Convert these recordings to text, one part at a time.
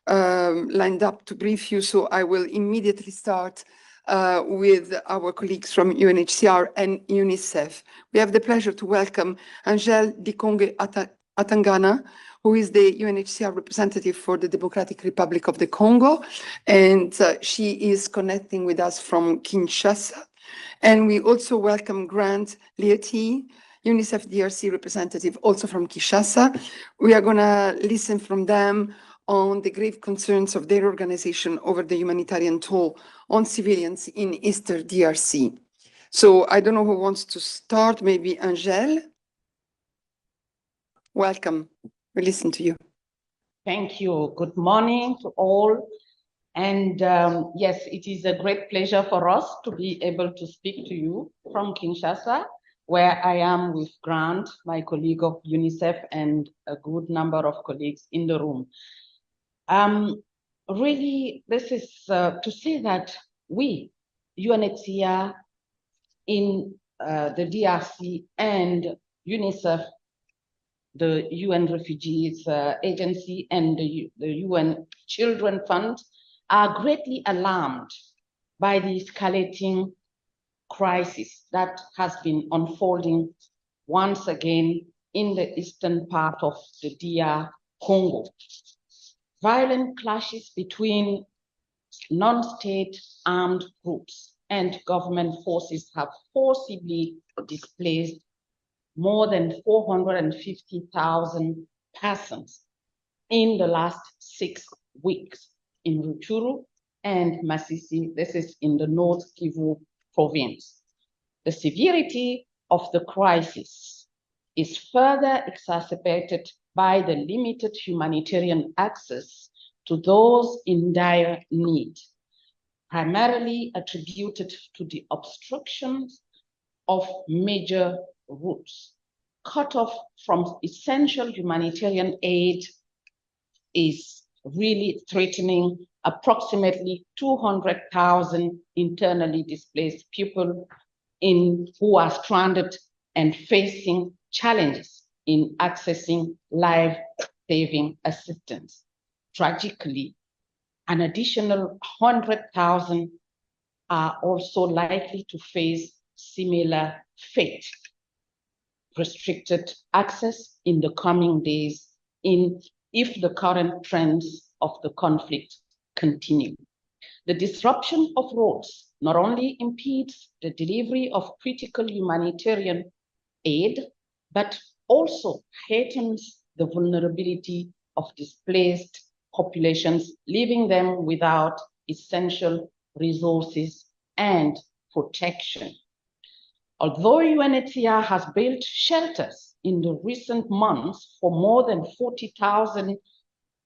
lined up to brief you, so I will immediately start with our colleagues from UNHCR and UNICEF. We have the pleasure to welcome Angèle Dikongue Atangana, who is the UNHCR representative for the Democratic Republic of the Congo, and she is connecting with us from Kinshasa. And we also welcome Grant Lieti, UNICEF DRC representative, also from Kinshasa. We are going to listen from them on the grave concerns of their organization over the humanitarian toll on civilians in Eastern DRC. So I don't know who wants to start, maybe Angèle. Welcome, we listen to you. Thank you. Good morning to all. And yes, it is a great pleasure for us to be able to speak to you from Kinshasa, where I am with Grant, my colleague of UNICEF, and a good number of colleagues in the room. Really, this is to say that we, UNHCR, in the DRC and UNICEF, the UN Refugees Agency, and the UN Children Fund, are greatly alarmed by the escalating crisis that has been unfolding once again in the eastern part of the DR Congo. Violent clashes between non-state armed groups and government forces have forcibly displaced more than 450,000 persons in the last 6 weeks in Rutshuru and Masisi. This is in the North Kivu province. The severity of the crisis is further exacerbated by the limited humanitarian access to those in dire need, primarily attributed to the obstructions of major routes. Cut off from essential humanitarian aid is really threatening approximately 200,000 internally displaced people who are stranded and facing challenges in accessing life-saving assistance. Tragically, an additional 100,000 are also likely to face similar fate. Restricted access in the coming days if the current trends of the conflict continue. The disruption of roads not only impedes the delivery of critical humanitarian aid, but also heightens the vulnerability of displaced populations, leaving them without essential resources and protection. Although UNHCR has built shelters in the recent months for more than 40,000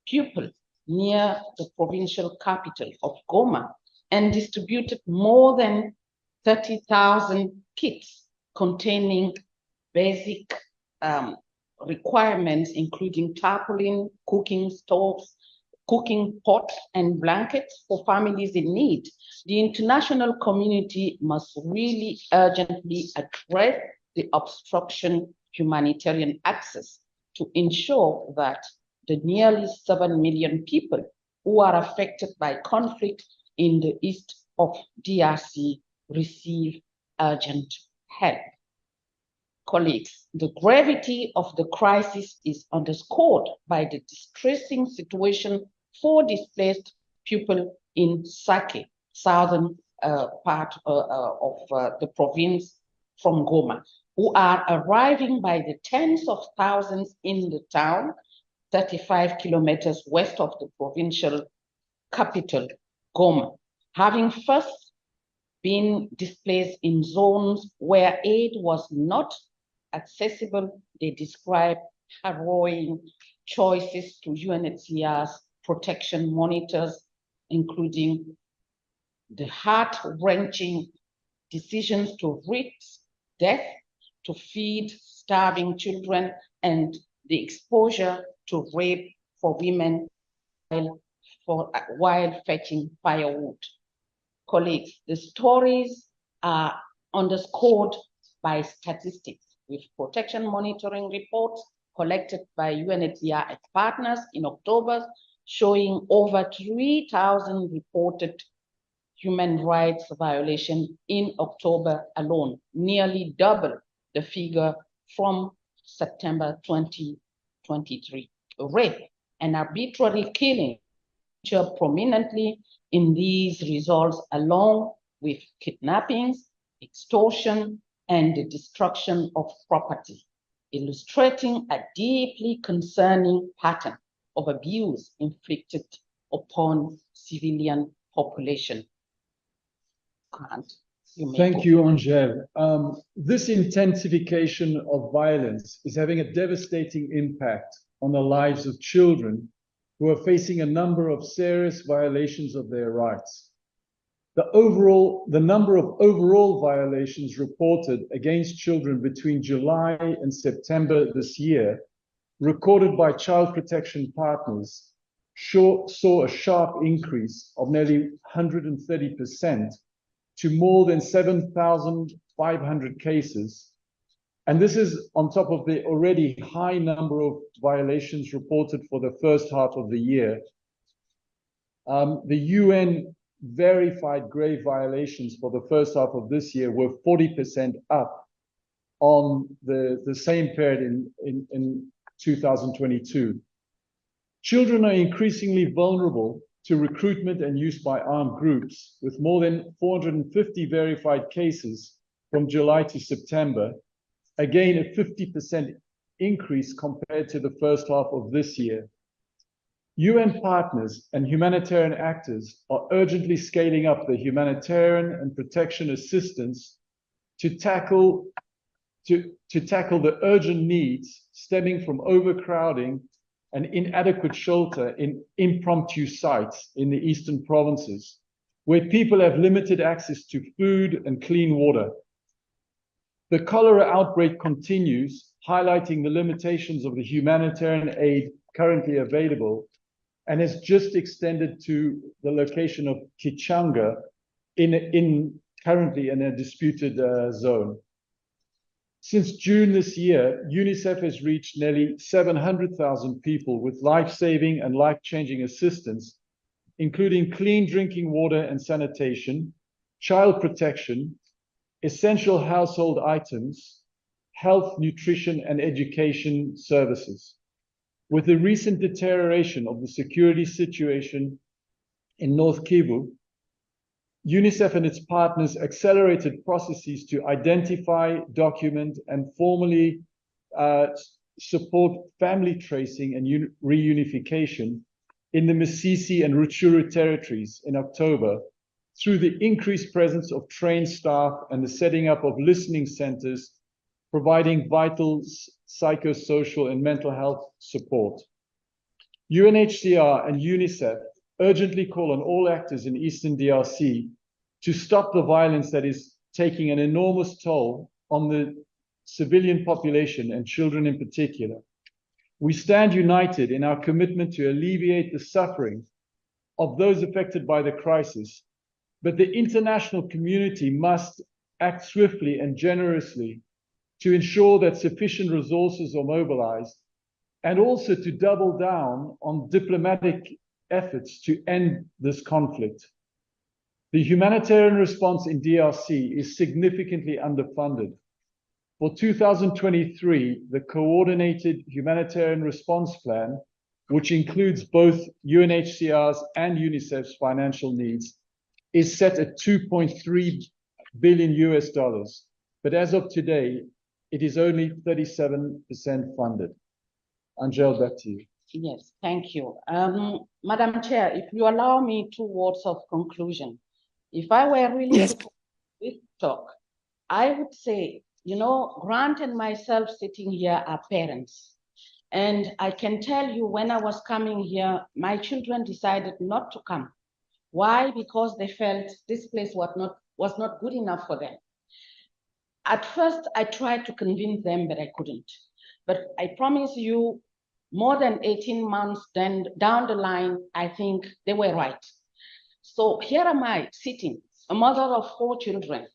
people near the provincial capital of Goma and distributed more than 30,000 kits containing basic requirements, including tarpaulin, cooking stoves, cooking pots, and blankets for families in need, the international community must really urgently address the obstruction humanitarian access to ensure that the nearly 7 million people who are affected by conflict in the east of DRC receive urgent help. Colleagues, the gravity of the crisis is underscored by the distressing situation for displaced people in Sake, southern part of the province from Goma, who are arriving by the tens of thousands in the town, 35 kilometers west of the provincial capital, Goma, having first been displaced in zones where aid was not accessible. They describe harrowing choices to UNHCR's protection monitors, including the heart-wrenching decisions to risk death, to feed starving children, and the exposure to rape for women while fetching firewood. Colleagues, the stories are underscored by statistics, with protection monitoring reports collected by UNHCR as partners in October showing over 3,000 reported human rights violations in October alone, nearly double the figure from September 2023. Rape and arbitrary killing feature prominently in these results, along with kidnappings, extortion, and the destruction of property, illustrating a deeply concerning pattern of abuse inflicted upon civilian population. Grant, Thank you, Angèle. This intensification of violence is having a devastating impact on the lives of children who are facing a number of serious violations of their rights. The number of overall violations reported against children between July and September this year, recorded by child protection partners, saw a sharp increase of nearly 130% to more than 7,500 cases. And this is on top of the already high number of violations reported for the first half of the year. The UN verified grave violations for the first half of this year were 40% up on the same period in 2022. Children are increasingly vulnerable to recruitment and use by armed groups, with more than 450 verified cases from July to September, again a 50% increase compared to the first half of this year. UN partners and humanitarian actors are urgently scaling up the humanitarian and protection assistance to tackle the urgent needs stemming from overcrowding and inadequate shelter in impromptu sites in the eastern provinces, where people have limited access to food and clean water. The cholera outbreak continues, highlighting the limitations of the humanitarian aid currently available, and has just extended to the location of Kichanga, currently in a disputed zone. Since June this year, UNICEF has reached nearly 700,000 people with life-saving and life-changing assistance, including clean drinking water and sanitation, child protection, essential household items, health, nutrition, and education services. With the recent deterioration of the security situation in North Kivu, UNICEF and its partners accelerated processes to identify, document, and formally support family tracing and reunification in the Masisi and Rutshuru territories in October, through the increased presence of trained staff and the setting up of listening centers, providing vital psychosocial and mental health support. UNHCR and UNICEF urgently call on all actors in Eastern DRC to stop the violence that is taking an enormous toll on the civilian population and children in particular. We stand united in our commitment to alleviate the suffering of those affected by the crisis, but the international community must act swiftly and generously to ensure that sufficient resources are mobilized, and also to double down on diplomatic efforts to end this conflict. The humanitarian response in DRC is significantly underfunded. For 2023, the Coordinated Humanitarian Response Plan, which includes both UNHCR's and UNICEF's financial needs, is set at $2.3 billion. But as of today, it is only 37% funded. Angèle, back to you. Yes, thank you. Madam Chair, if you allow me 2 words of conclusion. If I were really to this talk, I would say, you know, Grant and myself sitting here are parents. And I can tell you, when I was coming here, my children decided not to come. Why? Because they felt this place was not good enough for them. At first, I tried to convince them, but I couldn't. But I promise you, more than 18 months down the line, I think they were right. So here am I sitting, a mother of 4 children,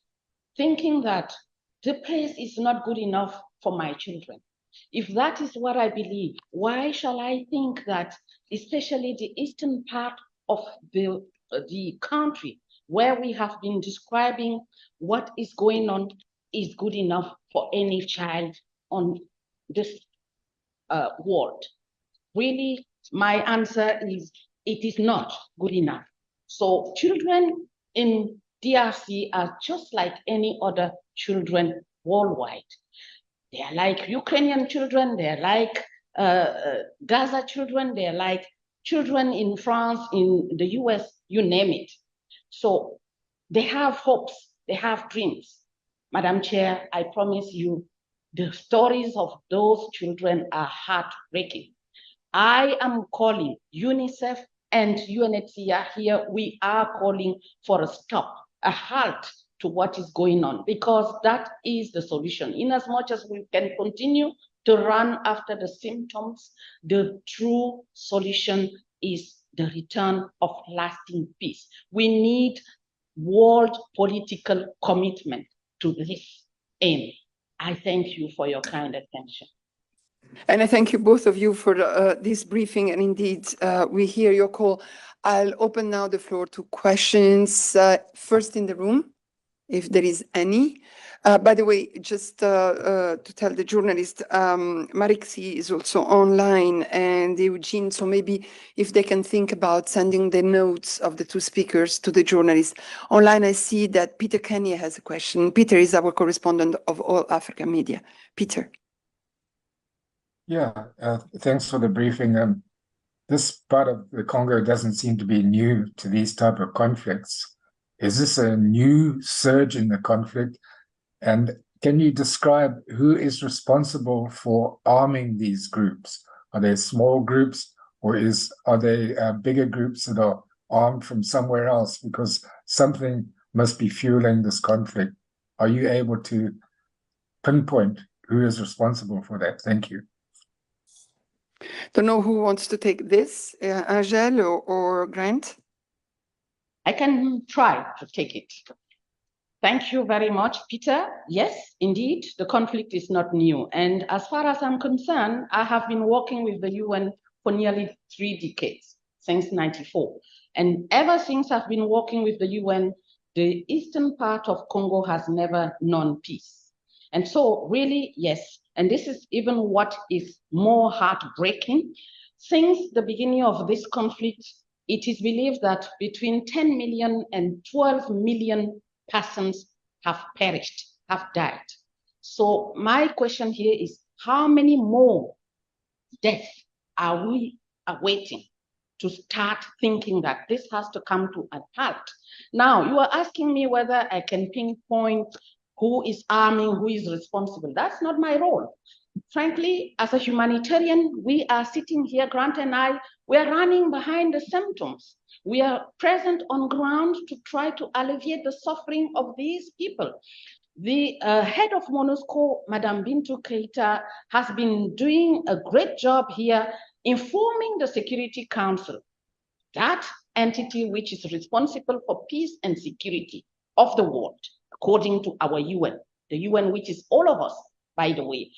thinking that the place is not good enough for my children. If that is what I believe, why shall I think that especially the eastern part of the country where we have been describing what is going on is good enough for any child on this world? Really, my answer is it is not good enough. So children in DRC are just like any other children worldwide. They are like Ukrainian children, they are like Gaza children, they are like children in France, in the US, you name it. So they have hopes, they have dreams. Madam Chair, I promise you, the stories of those children are heartbreaking. I am calling UNICEF and UNHCR here, we are calling for a stop, a halt to what is going on, because that is the solution. In as much as we can continue to run after the symptoms, the true solution is the return of lasting peace. We need world political commitment to this aim. I thank you for your kind attention. And I thank you, both of you, for this briefing. And indeed, we hear your call. I'll open now the floor to questions. First in the room, if there is any. By the way, just to tell the journalist, Marixi is also online, and Eugene, so maybe if they can think about sending the notes of the two speakers to the journalists. Online, I see that Peter Kenya has a question. Peter is our correspondent of All Africa Media. Peter. Yeah, thanks for the briefing. This part of the Congo doesn't seem to be new to these type of conflicts. Is this a new surge in the conflict? And can you describe who is responsible for arming these groups? Are they small groups, or are they bigger groups that are armed from somewhere else? Because something must be fueling this conflict. Are you able to pinpoint who is responsible for that? Thank you. Don't know who wants to take this, Angel or Grant? I can try to take it. Thank you very much, Peter. Yes, indeed, the conflict is not new. And as far as I'm concerned, I have been working with the UN for nearly 3 decades, since '94. And ever since I've been working with the UN, the eastern part of Congo has never known peace. And so really, yes, and this is even what is more heartbreaking. Since the beginning of this conflict, it is believed that between 10 million and 12 million persons have perished, have died. So my question here is, how many more deaths are we awaiting to start thinking that this has to come to a halt? Now, you are asking me whether I can pinpoint who is arming, who is responsible. That's not my role. Frankly, as a humanitarian, we are sitting here, Grant and I, we are running behind the symptoms. We are present on ground to try to alleviate the suffering of these people. The head of MONUSCO, Madame Bintou Keita, has been doing a great job here informing the Security Council, that entity which is responsible for peace and security of the world, according to our UN, the UN which is all of us, by the way.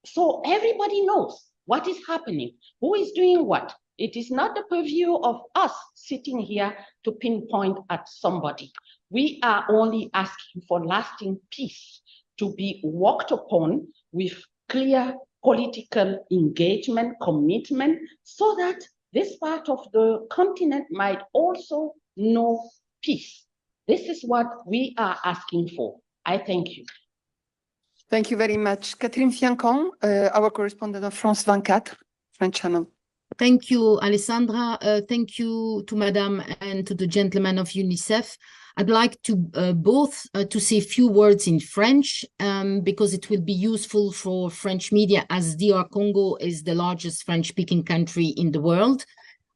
So everybody knows what is happening, who is doing what. It is not the purview of us sitting here to pinpoint at somebody. We are only asking for lasting peace to be worked upon with clear political engagement, commitment, so that this part of the continent might also know peace. This is what we are asking for. I thank you. Thank you very much. Catherine Fiancon, our correspondent of France 24, French channel. Thank you, Alessandra. Thank you to Madame and to the gentleman of UNICEF. I'd like to both to say a few words in French because it will be useful for French media, as DR Congo is the largest French-speaking country in the world.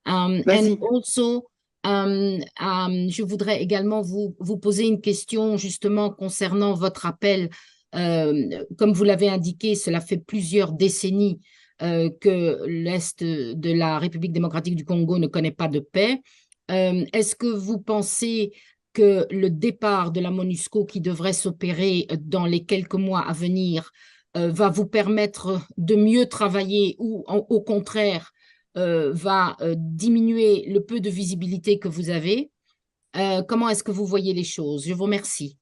And also, je voudrais également vous poser une question justement concernant votre appel. Comme vous l'avez indiqué, cela fait plusieurs décennies que l'Est de la République démocratique du Congo ne connaît pas de paix. Est-ce que vous pensez que le départ de la MONUSCO qui devrait s'opérer dans les quelques mois à venir va vous permettre de mieux travailler ou au contraire va diminuer le peu de visibilité que vous avez? Comment est-ce que vous voyez les choses? Je vous remercie.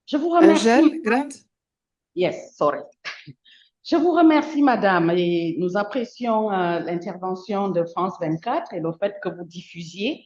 Je vous remercie. Angèle, Grant? Yes, sorry. Je vous remercie, madame, et nous apprécions l'intervention de France 24 et le fait que vous diffusiez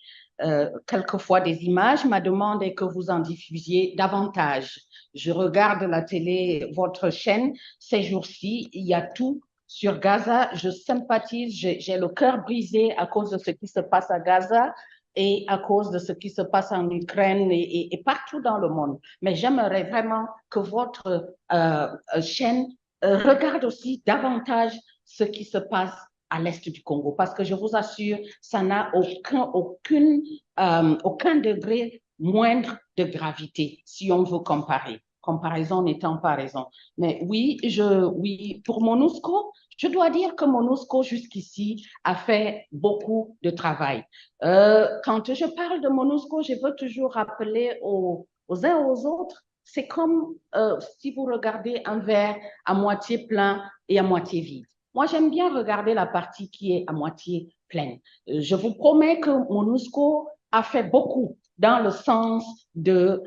quelquefois des images. Ma demande est que vous en diffusiez davantage. Je regarde la télé, votre chaîne, ces jours-ci, il y a tout sur Gaza. Je sympathise, j'ai le cœur brisé à cause de ce qui se passe à Gaza et à cause de ce qui se passe en Ukraine et partout dans le monde. Mais j'aimerais vraiment que votre chaîne regarde aussi davantage ce qui se passe à l'est du Congo, parce que je vous assure, ça n'a aucun degré moindre de gravité si on veut comparer. Comparaison n'étant pas raison. Mais oui, pour MONUSCO, je dois dire que MONUSCO jusqu'ici a fait beaucoup de travail. Quand je parle de MONUSCO, je veux toujours rappeler aux uns aux autres, c'est comme si vous regardez un verre à moitié plein et à moitié vide. Moi, j'aime bien regarder la partie qui est à moitié pleine. Je vous promets que MONUSCO a fait beaucoup dans le sens de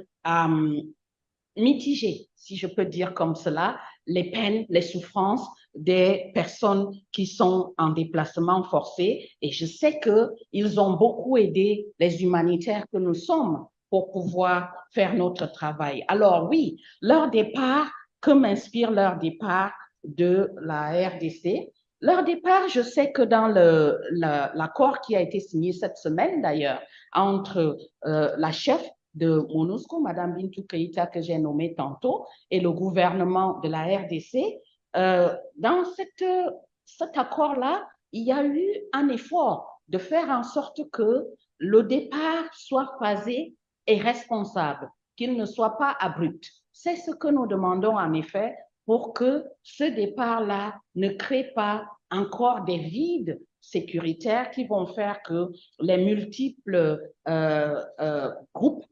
mitiger, si je peux dire comme cela, les peines, les souffrances des personnes qui sont en déplacement forcé. Et je sais qu'ils ont beaucoup aidé les humanitaires que nous sommes pour pouvoir faire notre travail. Alors oui, leur départ, que m'inspire leur départ de la RDC? Leur départ, je sais que dans l'accord qui a été signé cette semaine d'ailleurs, entre la chef de MONUSCO, Madame Bintou Keïta, que j'ai nommée tantôt, et le gouvernement de la RDC, dans cet accord-là, il y a eu un effort de faire en sorte que le départ soit phasé et responsable, qu'il ne soit pas abrupt. C'est ce que nous demandons en effet pour que ce départ-là ne crée pas encore des vides sécuritaires qui vont faire que les multiples groupes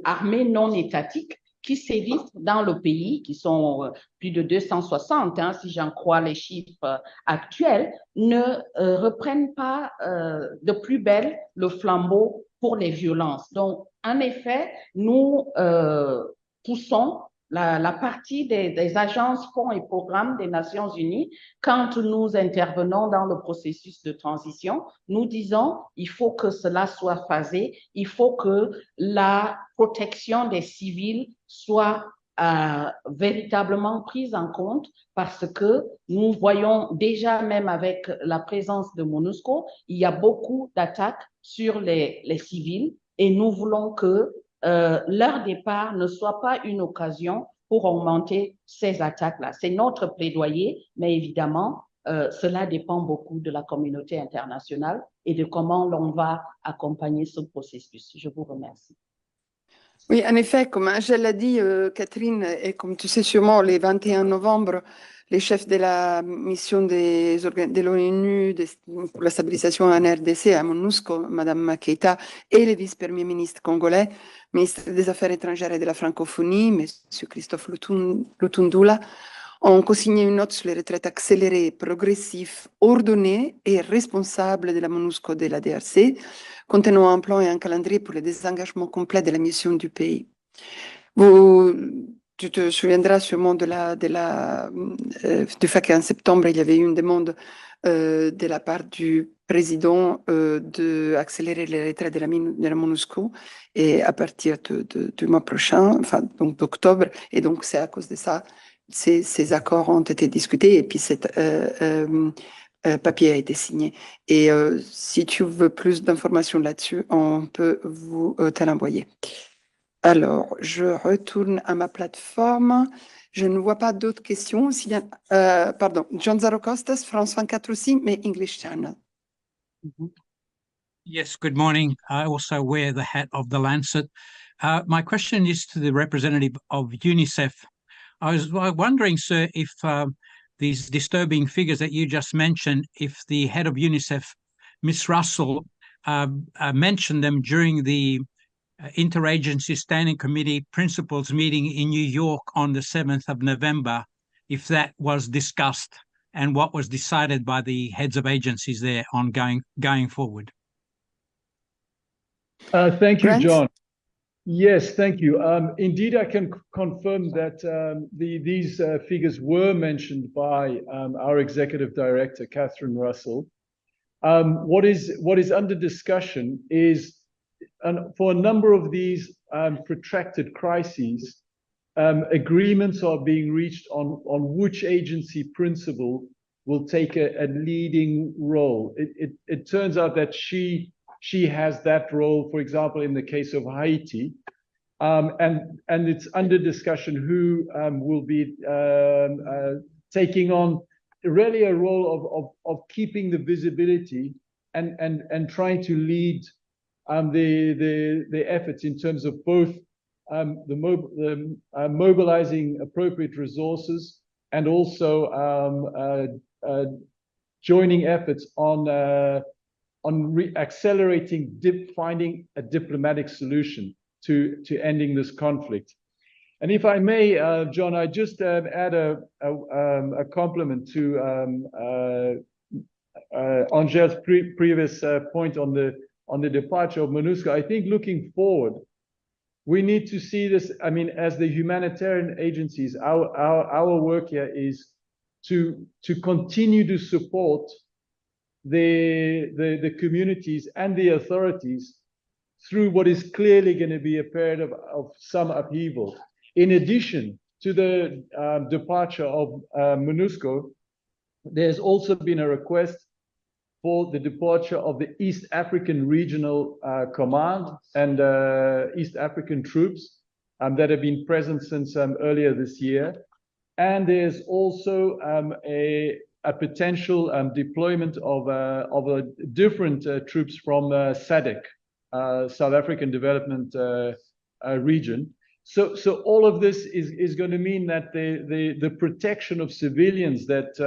armés non étatiques qui sévissent dans le pays, qui sont plus de 260, si j'en crois les chiffres actuels, ne reprennent pas de plus belle le flambeau pour les violences. Donc, en effet, nous poussons la partie des agences, fonds et programmes des Nations Unies, quand nous intervenons dans le processus de transition, nous disons il faut que cela soit phasé, il faut que la protection des civils soit véritablement prise en compte parce que nous voyons déjà même avec la présence de MONUSCO, il y a beaucoup d'attaques sur les civils et nous voulons que leur départ ne soit pas une occasion pour augmenter ces attaques-là. C'est notre plaidoyer, mais évidemment, cela dépend beaucoup de la communauté internationale et de comment l'on va accompagner ce processus. Je vous remercie. Oui, en effet, comme Angèle l'a dit, Catherine, et comme tu sais sûrement, le 21 novembre, les chefs de la mission de l'ONU pour la stabilisation en RDC à MONUSCO, Madame Keïta, et le vice-premier ministre congolais, ministre des Affaires étrangères et de la francophonie, M. Christophe Lutundula, ont co-signé une note sur les retraites accélérées, progressives, ordonnées et responsables de la MONUSCO de la DRC, contenant un plan et un calendrier pour le désengagement complet de la mission du pays. Tu te souviendras sûrement du fait qu'en septembre, il y avait eu une demande de la part du président d'accélérer les retraites de la MONUSCO et à partir du mois prochain, enfin donc d'octobre, et donc c'est à cause de ça, ces accords ont été discutés et puis cet papier a été signé. Et si tu veux plus d'informations là-dessus, on peut te l'envoyer. Alors, je retourne à ma plateforme. Je ne vois pas d'autres questions. Pardon, John Zarocostas, France 24 aussi, mais English Channel. Yes, good morning. I also wear the hat of the Lancet. My question is to the representative of UNICEF. I was wondering, sir, if these disturbing figures that you just mentioned, if the head of UNICEF, Ms. Russell, mentioned them during the interagency standing committee principals meeting in New York on the 7th of November, if that was discussed and what was decided by the heads of agencies there on going forward. Thank you, Brent? John. Yes, thank you. Indeed, I can confirm that these figures were mentioned by our executive director, Catherine Russell. What is under discussion is, for a number of these protracted crises, agreements are being reached on which agency principal will take a leading role. It turns out that she has that role, for example, in the case of Haiti, and it's under discussion who will be taking on really a role of keeping the visibility and trying to lead the efforts in terms of both mobilizing appropriate resources and also joining efforts on accelerating finding a diplomatic solution to ending this conflict. And if I may, John, I just add a compliment to Angèle's previous point on the departure of MONUSCO. I think looking forward, we need to see this. I mean, as the humanitarian agencies, our work here is to continue to support the communities and the authorities through what is clearly going to be a period of some upheaval. In addition to the departure of MONUSCO, there's also been a request for the departure of the East African Regional Command and East African troops that have been present since earlier this year. And there's also a potential deployment of different troops from SADC, South African Development Region. So all of this is going to mean that the protection of civilians that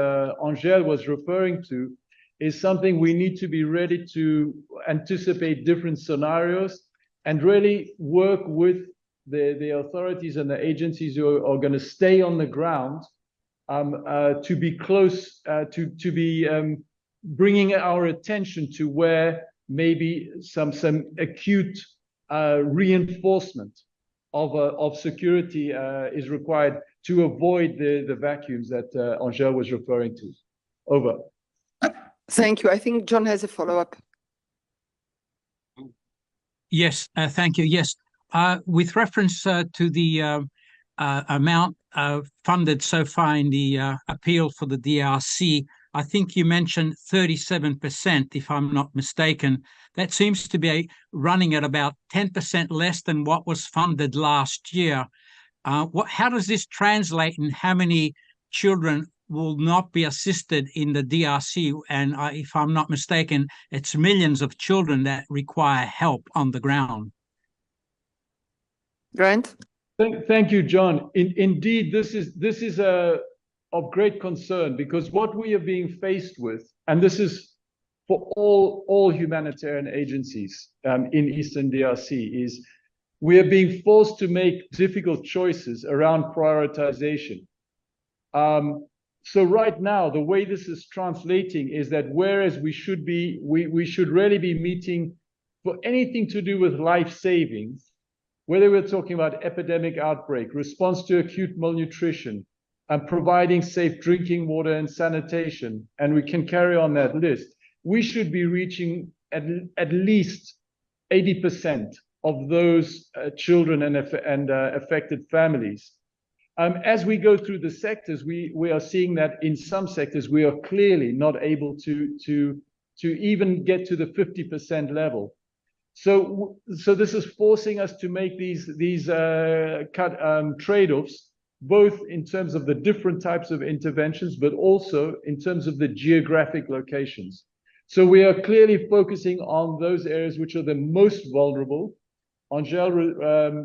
Angèle was referring to is something we need to be ready to anticipate different scenarios and really work with the authorities and the agencies who are going to stay on the ground to be close, to be bringing our attention to where maybe some acute reinforcement of security is required to avoid the vacuums that Angèle was referring to. Over. Thank you. I think John has a follow-up. Yes, thank you. Yes, with reference to the amount funded so far in the appeal for the DRC, I think you mentioned 37%, if I'm not mistaken. That seems to be running at about 10% less than what was funded last year. How does this translate in how many children will not be assisted in the DRC? And if I'm not mistaken, it's millions of children that require help on the ground. Grant? Thank you, John. Indeed, this is of great concern, because what we are being faced with, and this is for all humanitarian agencies in Eastern DRC, is we are being forced to make difficult choices around prioritization. So right now, the way this is translating is that whereas we should really be meeting for anything to do with life saving, whether we're talking about epidemic outbreak, response to acute malnutrition, and providing safe drinking water and sanitation, and we can carry on that list, we should be reaching at least 80% of those children and affected families. As we go through the sectors, we are seeing that in some sectors we are clearly not able to even get to the 50% level. So this is forcing us to make these trade-offs, both in terms of the different types of interventions, but also in terms of the geographic locations. So we are clearly focusing on those areas which are the most vulnerable. Angèle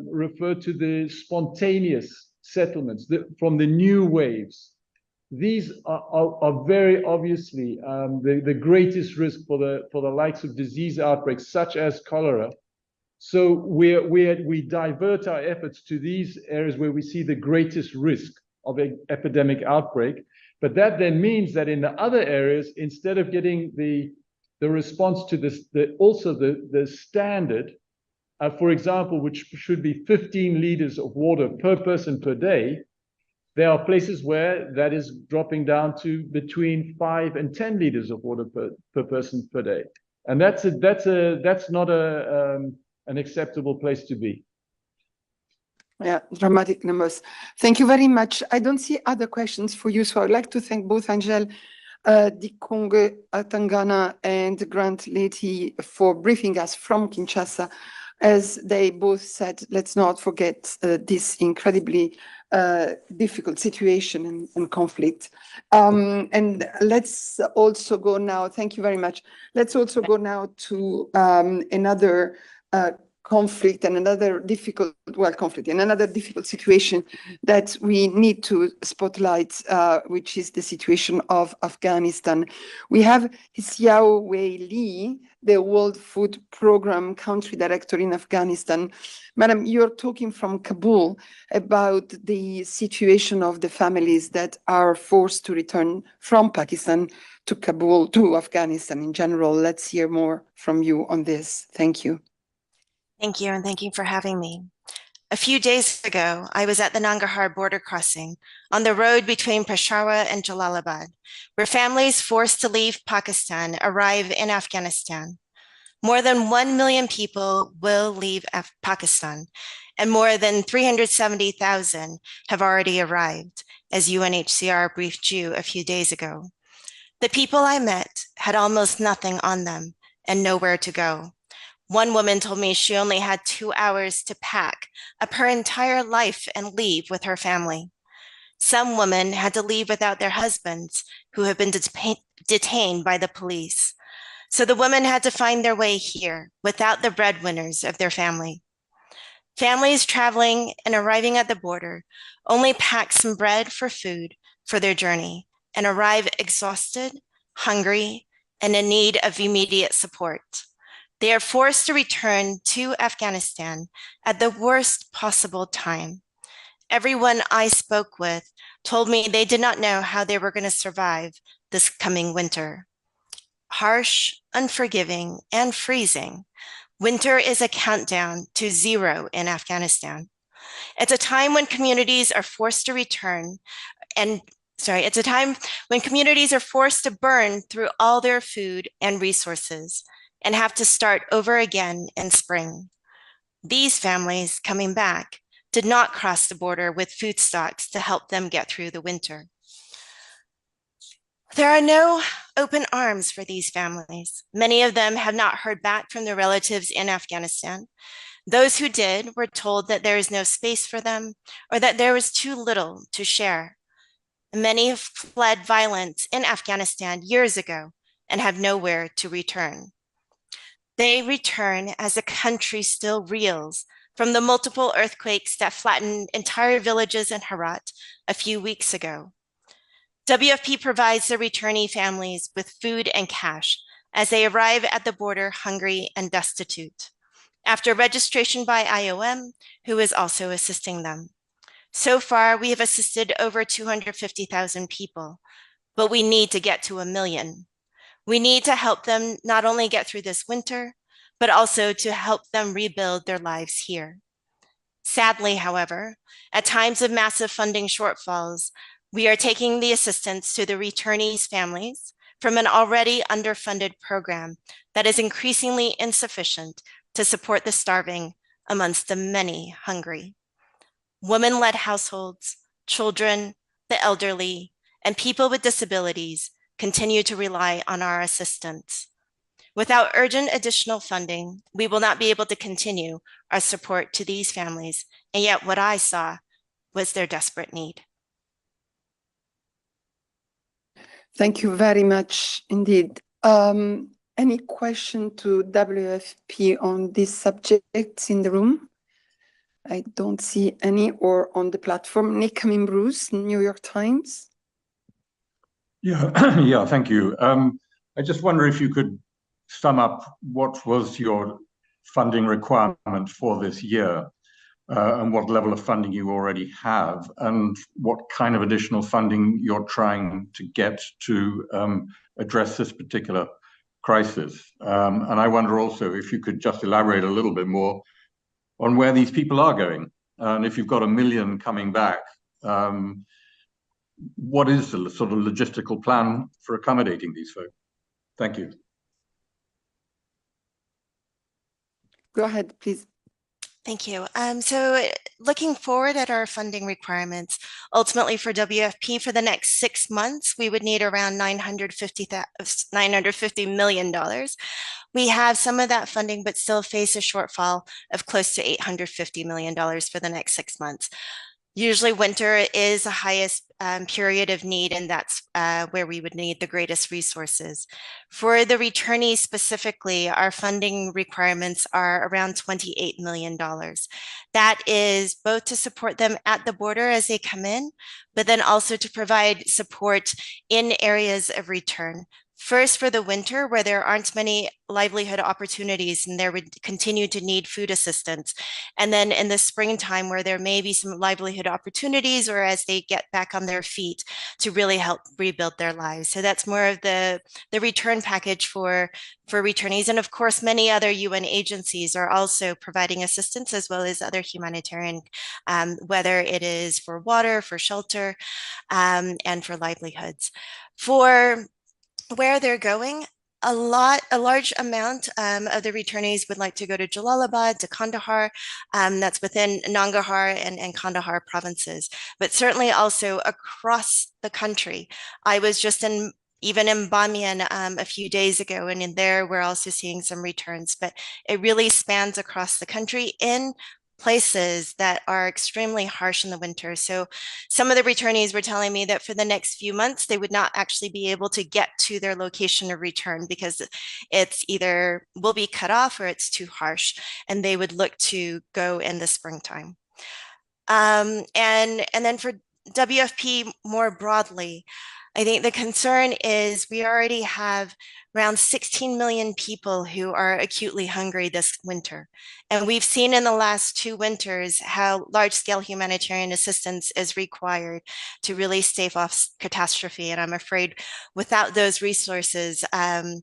referred to the spontaneous settlements from the new waves. These are very obviously the greatest risk for the likes of disease outbreaks such as cholera. So we divert our efforts to these areas where we see the greatest risk of an epidemic outbreak. But that then means that in the other areas, instead of getting the response to this, the standard, for example, which should be 15 liters of water per person per day, there are places where that is dropping down to between 5 and 10 liters of water per person per day, and that's not an acceptable place to be. Yeah, dramatic numbers. Thank you very much. I don't see other questions for you, so I'd like to thank both Angel Dikongue Atangana and Grant Leti for briefing us from Kinshasa. As they both said, let's not forget this incredibly difficult situation and conflict. And let's also go now, thank you very much. Let's also go now to another conflict and another difficult, conflict and another difficult situation that we need to spotlight, which is the situation of Afghanistan. We have Xiao Wei Li, the World Food Programme Country Director in Afghanistan. Madam, you're talking from Kabul about the situation of the families that are forced to return from Pakistan to Kabul, to Afghanistan in general. Let's hear more from you on this. Thank you. Thank you, and thank you for having me. A few days ago, I was at the Nangarhar border crossing on the road between Peshawar and Jalalabad, where families forced to leave Pakistan arrive in Afghanistan. More than 1 million people will leave Pakistan, and more than 370,000 have already arrived, as UNHCR briefed you a few days ago. The people I met had almost nothing on them and nowhere to go. One woman told me she only had 2 hours to pack up her entire life and leave with her family. Some women had to leave without their husbands, who have been detained by the police. So the women had to find their way here without the breadwinners of their family. Families traveling and arriving at the border only pack some bread for food for their journey and arrive exhausted, hungry, and in need of immediate support. They are forced to return to Afghanistan at the worst possible time. Everyone I spoke with told me they did not know how they were going to survive this coming winter. Harsh, unforgiving, and freezing, winter is a countdown to 0 in Afghanistan. It's a time when communities are forced to return it's a time when communities are forced to burn through all their food and resources and have to start over again in spring. These families coming back did not cross the border with food stocks to help them get through the winter. There are no open arms for these families. Many of them have not heard back from their relatives in Afghanistan. Those who did were told that there is no space for them or that there was too little to share. Many have fled violence in Afghanistan years ago and have nowhere to return. They return as the country still reels from the multiple earthquakes that flattened entire villages in Herat a few weeks ago. WFP provides the returnee families with food and cash as they arrive at the border hungry and destitute, after registration by IOM, who is also assisting them. So far, we have assisted over 250,000 people, but we need to get to 1 million. We need to help them not only get through this winter, but also to help them rebuild their lives here. Sadly, however, at times of massive funding shortfalls, we are taking the assistance to the returnees' families from an already underfunded program that is increasingly insufficient to support the starving amongst the many hungry. Women-led households, children, the elderly, and people with disabilities continue to rely on our assistance. Without urgent additional funding, we will not be able to continue our support to these families, and yet what I saw was their desperate need. Thank you very much indeed. Any question to WFP on these subjects in the room? I don't see any, or on the platform. Nick Bruce, New York Times. Yeah, yeah, thank you. I just wonder if you could sum up what was your funding requirement for this year, and what level of funding you already have, and what kind of additional funding you're trying to get to address this particular crisis. And I wonder also if you could just elaborate a little bit more on where these people are going. And if you've got 1 million coming back, what is the sort of logistical plan for accommodating these folks? Thank you. Go ahead, please. Thank you. So looking forward at our funding requirements, ultimately for WFP for the next 6 months, we would need around $950 million. We have some of that funding, but still face a shortfall of close to $850 million for the next 6 months. Usually winter is the highest period of need, and that's where we would need the greatest resources. For the returnees specifically, our funding requirements are around $28 million. That is both to support them at the border as they come in, but then also to provide support in areas of return. First, for the winter, where there aren't many livelihood opportunities and there would continue to need food assistance. And then in the springtime, where there may be some livelihood opportunities, or as they get back on their feet, to really help rebuild their lives. So that's more of the return package for returnees. And of course, many other UN agencies are also providing assistance, as well as other humanitarian, whether it is for water, for shelter, and for livelihoods. For where they're going, a large amount of the returnees would like to go to Jalalabad, to Kandahar. That's within Nangarhar and Kandahar provinces, but certainly also across the country. I was just even in Bamiyan a few days ago, and in there we're also seeing some returns, but it really spans across the country in places that are extremely harsh in the winter. So some of the returnees were telling me that for the next few months, they would not actually be able to get to their location of return because it's either will be cut off or it's too harsh, and they would look to go in the springtime. And then for WFP more broadly, I think the concern is we already have around 16 million people who are acutely hungry this winter. And we've seen in the last 2 winters how large-scale humanitarian assistance is required to really stave off catastrophe. And I'm afraid without those resources and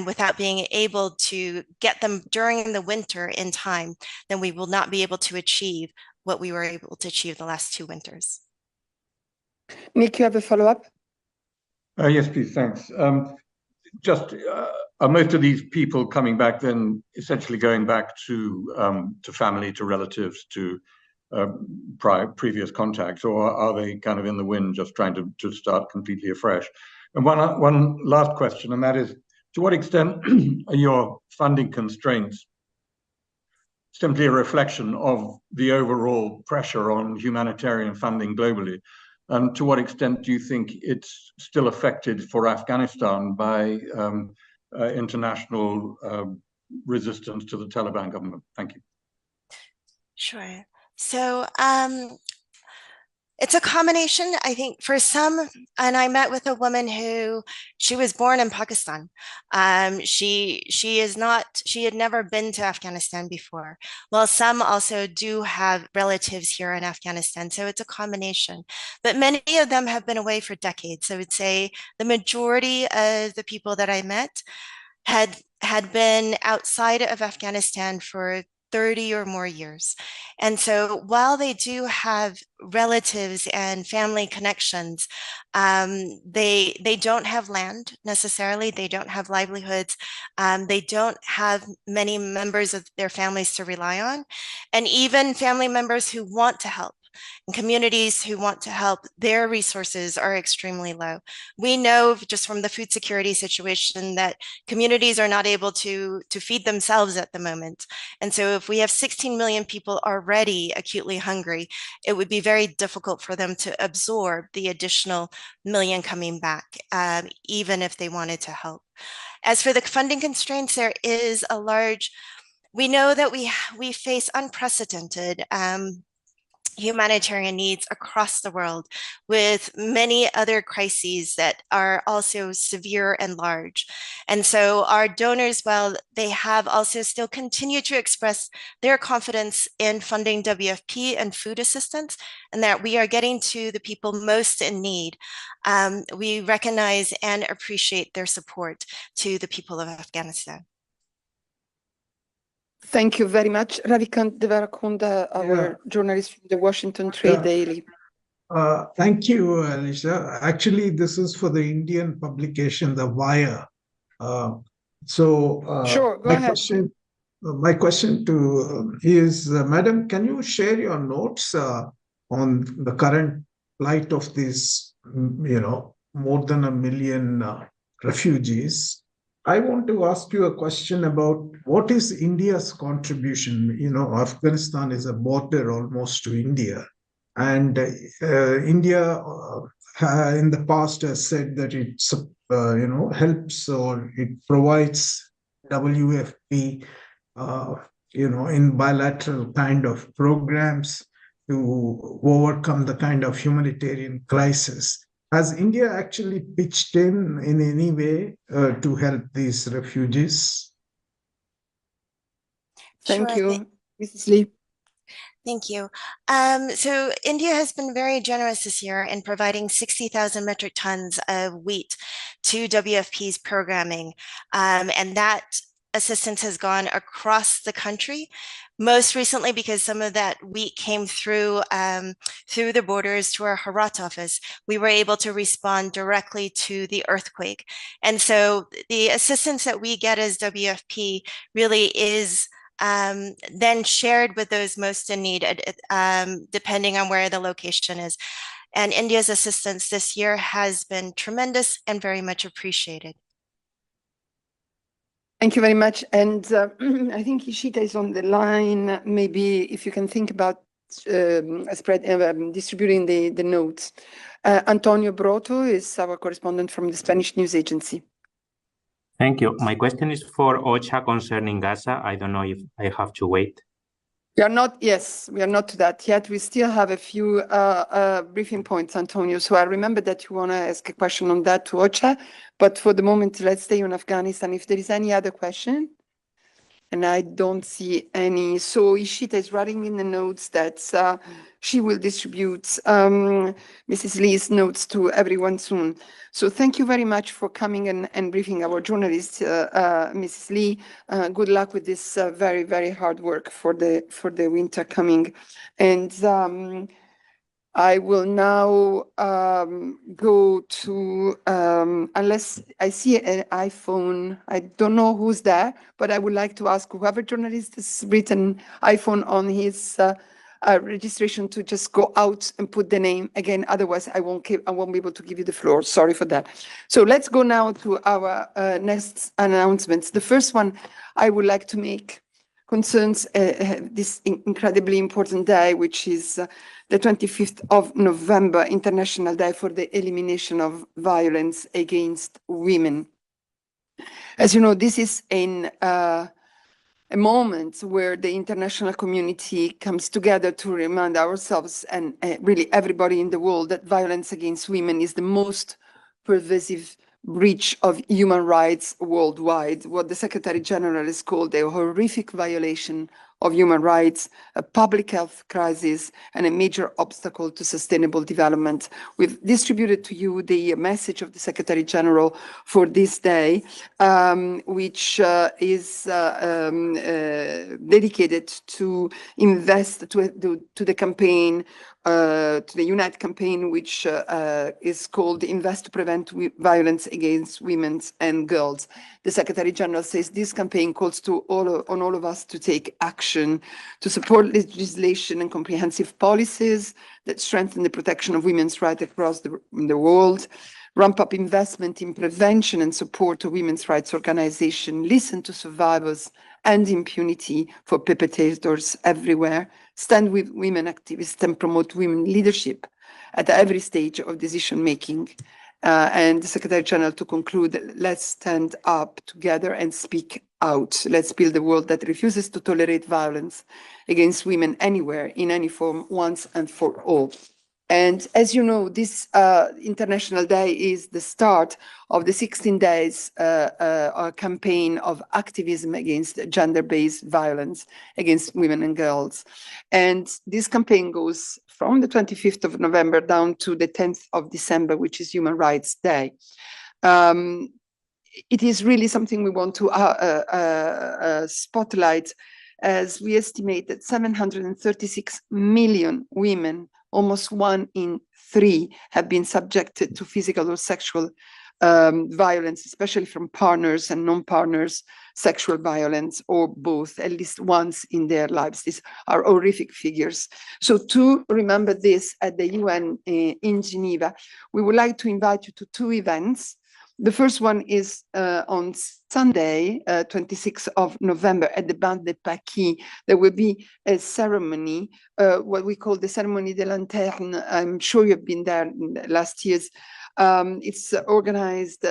without being able to get them during the winter in time, then we will not be able to achieve what we were able to achieve the last 2 winters. Nick, you have a follow-up? Yes, please, thanks. Are most of these people coming back then essentially going back to family, to relatives, to previous contacts, or are they kind of in the wind just trying to start completely afresh? And one last question, and that is, to what extent are your funding constraints simply a reflection of the overall pressure on humanitarian funding globally? And to what extent do you think it's still affected for Afghanistan by international resistance to the Taliban government? Thank you. Sure. So it's a combination, I think, for some, and I met with a woman who, she was born in Pakistan. She had never been to Afghanistan before. Well, some also do have relatives here in Afghanistan, so it's a combination. But many of them have been away for decades. I would say the majority of the people that I met had been outside of Afghanistan for 30 or more years. And so while they do have relatives and family connections, they don't have land necessarily, they don't have livelihoods, they don't have many members of their families to rely on, and even family members who want to help. And communities who want to help, their resources are extremely low. We know just from the food security situation that communities are not able to feed themselves at the moment. And so if we have 16 million people already acutely hungry, it would be very difficult for them to absorb the additional million coming back, even if they wanted to help. As for the funding constraints, there is we know that we face unprecedented humanitarian needs across the world, with many other crises that are also severe and large. And so our donors, while they have also still continued to express their confidence in funding WFP and food assistance, and that we are getting to the people most in need, we recognize and appreciate their support to the people of Afghanistan. Thank you very much. Ravikant Devarakonda, our journalist from the Washington Trade Daily. Thank you, Alicia. Actually, this is for the Indian publication, The Wire. Sure, go ahead. My question to is, Madam, can you share your notes on the current plight of these, more than 1 million refugees? I want to ask you a question about what is India's contribution. Afghanistan is a border almost to India. And India in the past has said that it, helps or it provides WFP, in bilateral kind of programs to overcome the kind of humanitarian crisis. Has India actually pitched in any way to help these refugees? Thank you, Mrs. Lee. Thank you. So India has been very generous this year in providing 60,000 metric tons of wheat to WFP's programming. And that assistance has gone across the country, most recently because some of that wheat came through the borders to our Herat office. We were able to respond directly to the earthquake. And so the assistance that we get as WFP really is then shared with those most in need, depending on where the location is. And India's assistance this year has been tremendous and very much appreciated. Thank you very much. And I think Ishita is on the line. Maybe if you can think about distributing the notes. Antonio Broto is our correspondent from the Spanish news agency. Thank you. My question is for OCHA concerning Gaza. I don't know if I have to wait. We are not to that yet. We still have a few briefing points, Antonio. So I remember that you want to ask a question on that to OCHA, but for the moment, let's stay on Afghanistan. If there is any other question, and I don't see any. So Ishita is writing in the notes that she will distribute Mrs. Lee's notes to everyone soon. So thank you very much for coming and briefing our journalist, Mrs. Lee. Good luck with this very, very hard work for the winter coming. And I will now go to, unless I see an iPhone, I don't know who's there, but I would like to ask whoever journalist has written iPhone on his registration to just go out and put the name again. Otherwise, I won't be able to give you the floor. Sorry for that. So let's go now to our next announcements. The first one I would like to make concerns this incredibly important day, which is the 25th of November, International Day for the Elimination of Violence Against Women. As you know, this is a moment where the international community comes together to remind ourselves and really everybody in the world that violence against women is the most pervasive breach of human rights worldwide, what the Secretary General has called a horrific violation of human rights, a public health crisis, and a major obstacle to sustainable development. We've distributed to you the message of the Secretary General for this day, which is dedicated to invest to the campaign, to the Unite campaign, which is called Invest to Prevent Violence Against Women and Girls. The Secretary General says this campaign calls on all of us to take action to support legislation and comprehensive policies that strengthen the protection of women's rights across the world, ramp up investment in prevention and support of women's rights organizations, listen to survivors, end impunity for perpetrators everywhere, stand with women activists and promote women leadership at every stage of decision making. And the Secretary General to conclude, let's stand up together and speak out. Let's build a world that refuses to tolerate violence against women anywhere, in any form, once and for all. And as you know, this International Day is the start of the 16 days campaign of activism against gender-based violence against women and girls. And this campaign goes from the 25th of November down to the 10th of December, which is Human Rights Day. It is really something we want to spotlight, as we estimate that 736 million women, almost 1 in 3, have been subjected to physical or sexual violence, especially from partners and non-partners, sexual violence, or both, at least once in their lives. These are horrific figures. So to remember this at the UN in Geneva, we would like to invite you to 2 events. The first one is on Sunday, 26th of November, at the Bain de Paquis. There will be a ceremony, what we call the Ceremony de Lanterne. I'm sure you've been there in the last years. It's organized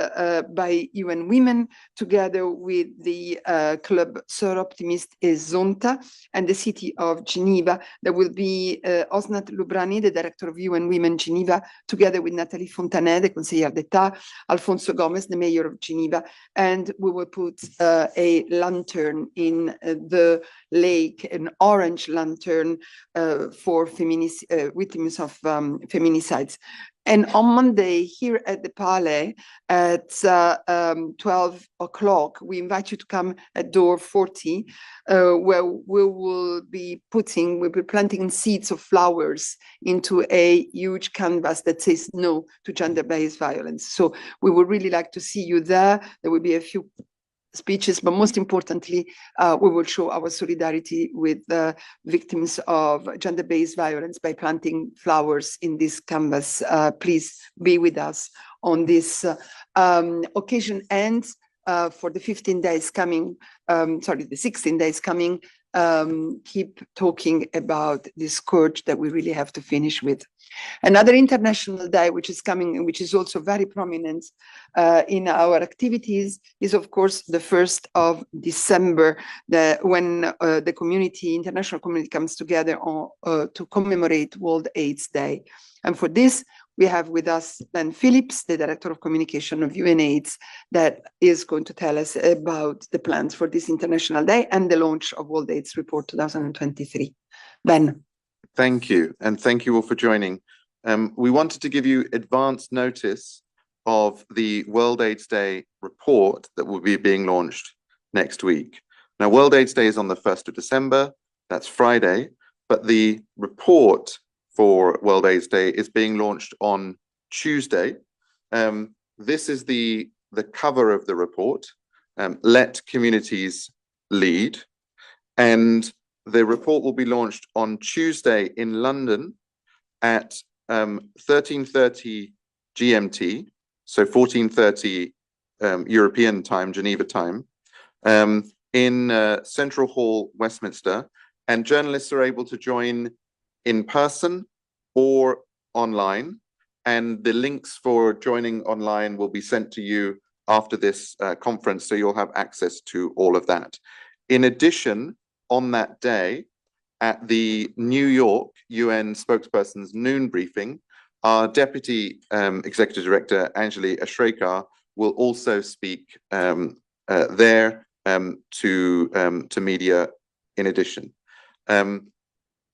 by UN Women together with the club Sœurs Optimistes et Zonta and the city of Geneva. There will be Osnat Lubrani, the director of UN Women Geneva, together with Nathalie Fontanet, the conseillère d'État, Alfonso Gomez, the mayor of Geneva, and we will put a lantern in the lake, an orange lantern for victims of feminicides. And on Monday, here at the Palais at 12 o'clock, we invite you to come at door 40, where we'll be planting seeds of flowers into a huge canvas that says no to gender-based violence. So we would really like to see you there. There will be a few speeches, but most importantly, we will show our solidarity with the victims of gender-based violence by planting flowers in this canvas. Please be with us on this occasion. And for the 16 days coming, keep talking about this scourge that we really have to finish with. Another international day which is coming, and which is also very prominent in our activities, is of course the 1st of December, when the international community comes together to commemorate World AIDS Day. And for this, we have with us Ben Phillips, the Director of Communication of UNAIDS, that is going to tell us about the plans for this International Day and the launch of World AIDS Report 2023. Ben. Thank you, and thank you all for joining. We wanted to give you advance notice of the World AIDS Day report that will be being launched next week. Now, World AIDS Day is on the 1st of December, that's Friday, but the report for World AIDS Day is being launched on Tuesday. This is the cover of the report, Let Communities Lead. And the report will be launched on Tuesday in London at 13:30 GMT, so 14:30 European time, Geneva time, in Central Hall, Westminster. And journalists are able to join in person or online, and the links for joining online will be sent to you after this conference, so you'll have access to all of that. In addition, on that day, at the New York UN spokesperson's noon briefing, our Deputy Executive Director, Anjali Ashrekar, will also speak there to media in addition.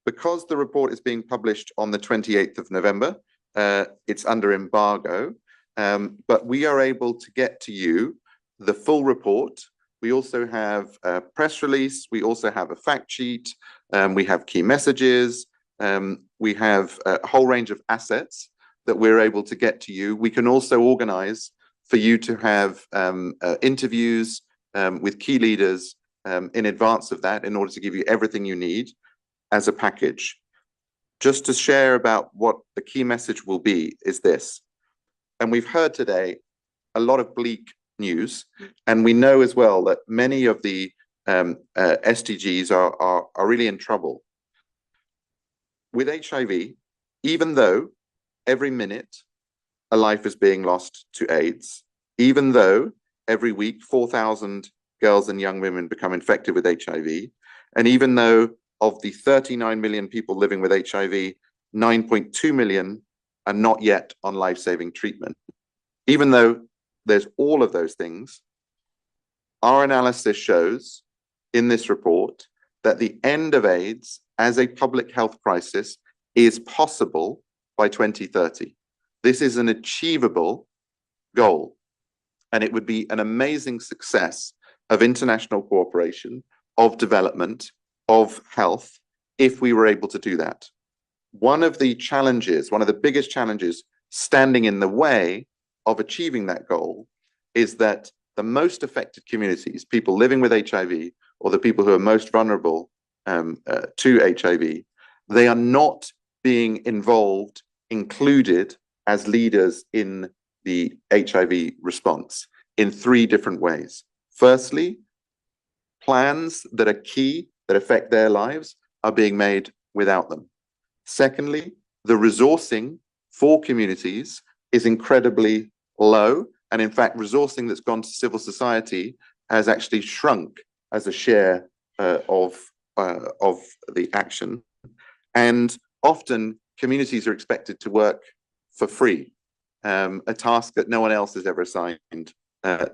Because the report is being published on the 28th of November, it's under embargo, but we are able to get to you the full report. We also have a press release, we also have a fact sheet, we have key messages, we have a whole range of assets that we're able to get to you. We can also organize for you to have interviews with key leaders in advance of that, in order to give you everything you need as a package. Just to share about what the key message will be is this. And we've heard today a lot of bleak news, and we know as well that many of the SDGs are really in trouble. With HIV, even though every minute a life is being lost to AIDS, even though every week 4,000 girls and young women become infected with HIV. And even though of the 39 million people living with HIV, 9.2 million are not yet on life-saving treatment. Even though there's all of those things, our analysis shows in this report that the end of AIDS as a public health crisis is possible by 2030. This is an achievable goal, and it would be an amazing success of international cooperation, of development, of health, if we were able to do that. One of the challenges, one of the biggest challenges standing in the way of achieving that goal is that the most affected communities, people living with HIV, or the people who are most vulnerable to HIV, they are not being involved, included as leaders in the HIV response in 3 different ways. Firstly, plans that are key, that affect their lives, are being made without them. Secondly, the resourcing for communities is incredibly low. And in fact, resourcing that's gone to civil society has actually shrunk as a share of the action. And often communities are expected to work for free, a task that no one else is ever assigned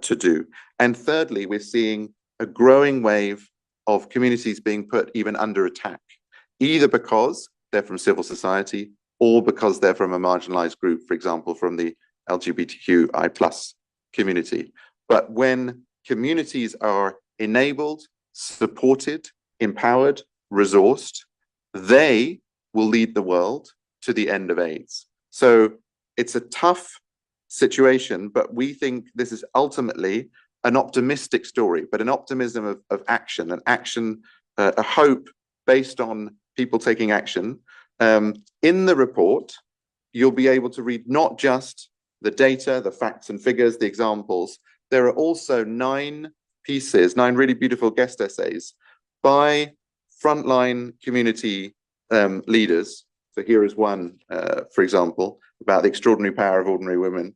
to do. And thirdly, we're seeing a growing wave of communities being put even under attack, either because they're from civil society or because they're from a marginalized group, for example, from the LGBTQI+ community. But when communities are enabled, supported, empowered, resourced, they will lead the world to the end of AIDS. So it's a tough situation, but we think this is ultimately an optimistic story, but an optimism of action, an action, a hope based on people taking action. In the report, you'll be able to read not just the data, the facts and figures, the examples. There are also 9 pieces, 9 really beautiful guest essays by frontline community leaders. So here is one, for example, about the extraordinary power of ordinary women.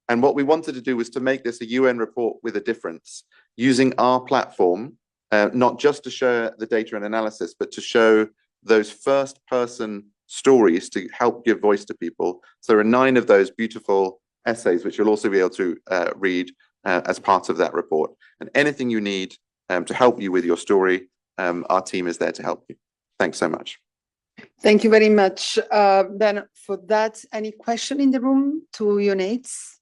And what we wanted to do was to make this a UN report with a difference, using our platform, not just to show the data and analysis, but to show those first-person stories to help give voice to people. So there are 9 of those beautiful essays, which you'll also be able to read as part of that report. And anything you need to help you with your story, our team is there to help you. Thanks so much. Thank you very much. Then for that, any question in the room to UNAIDS?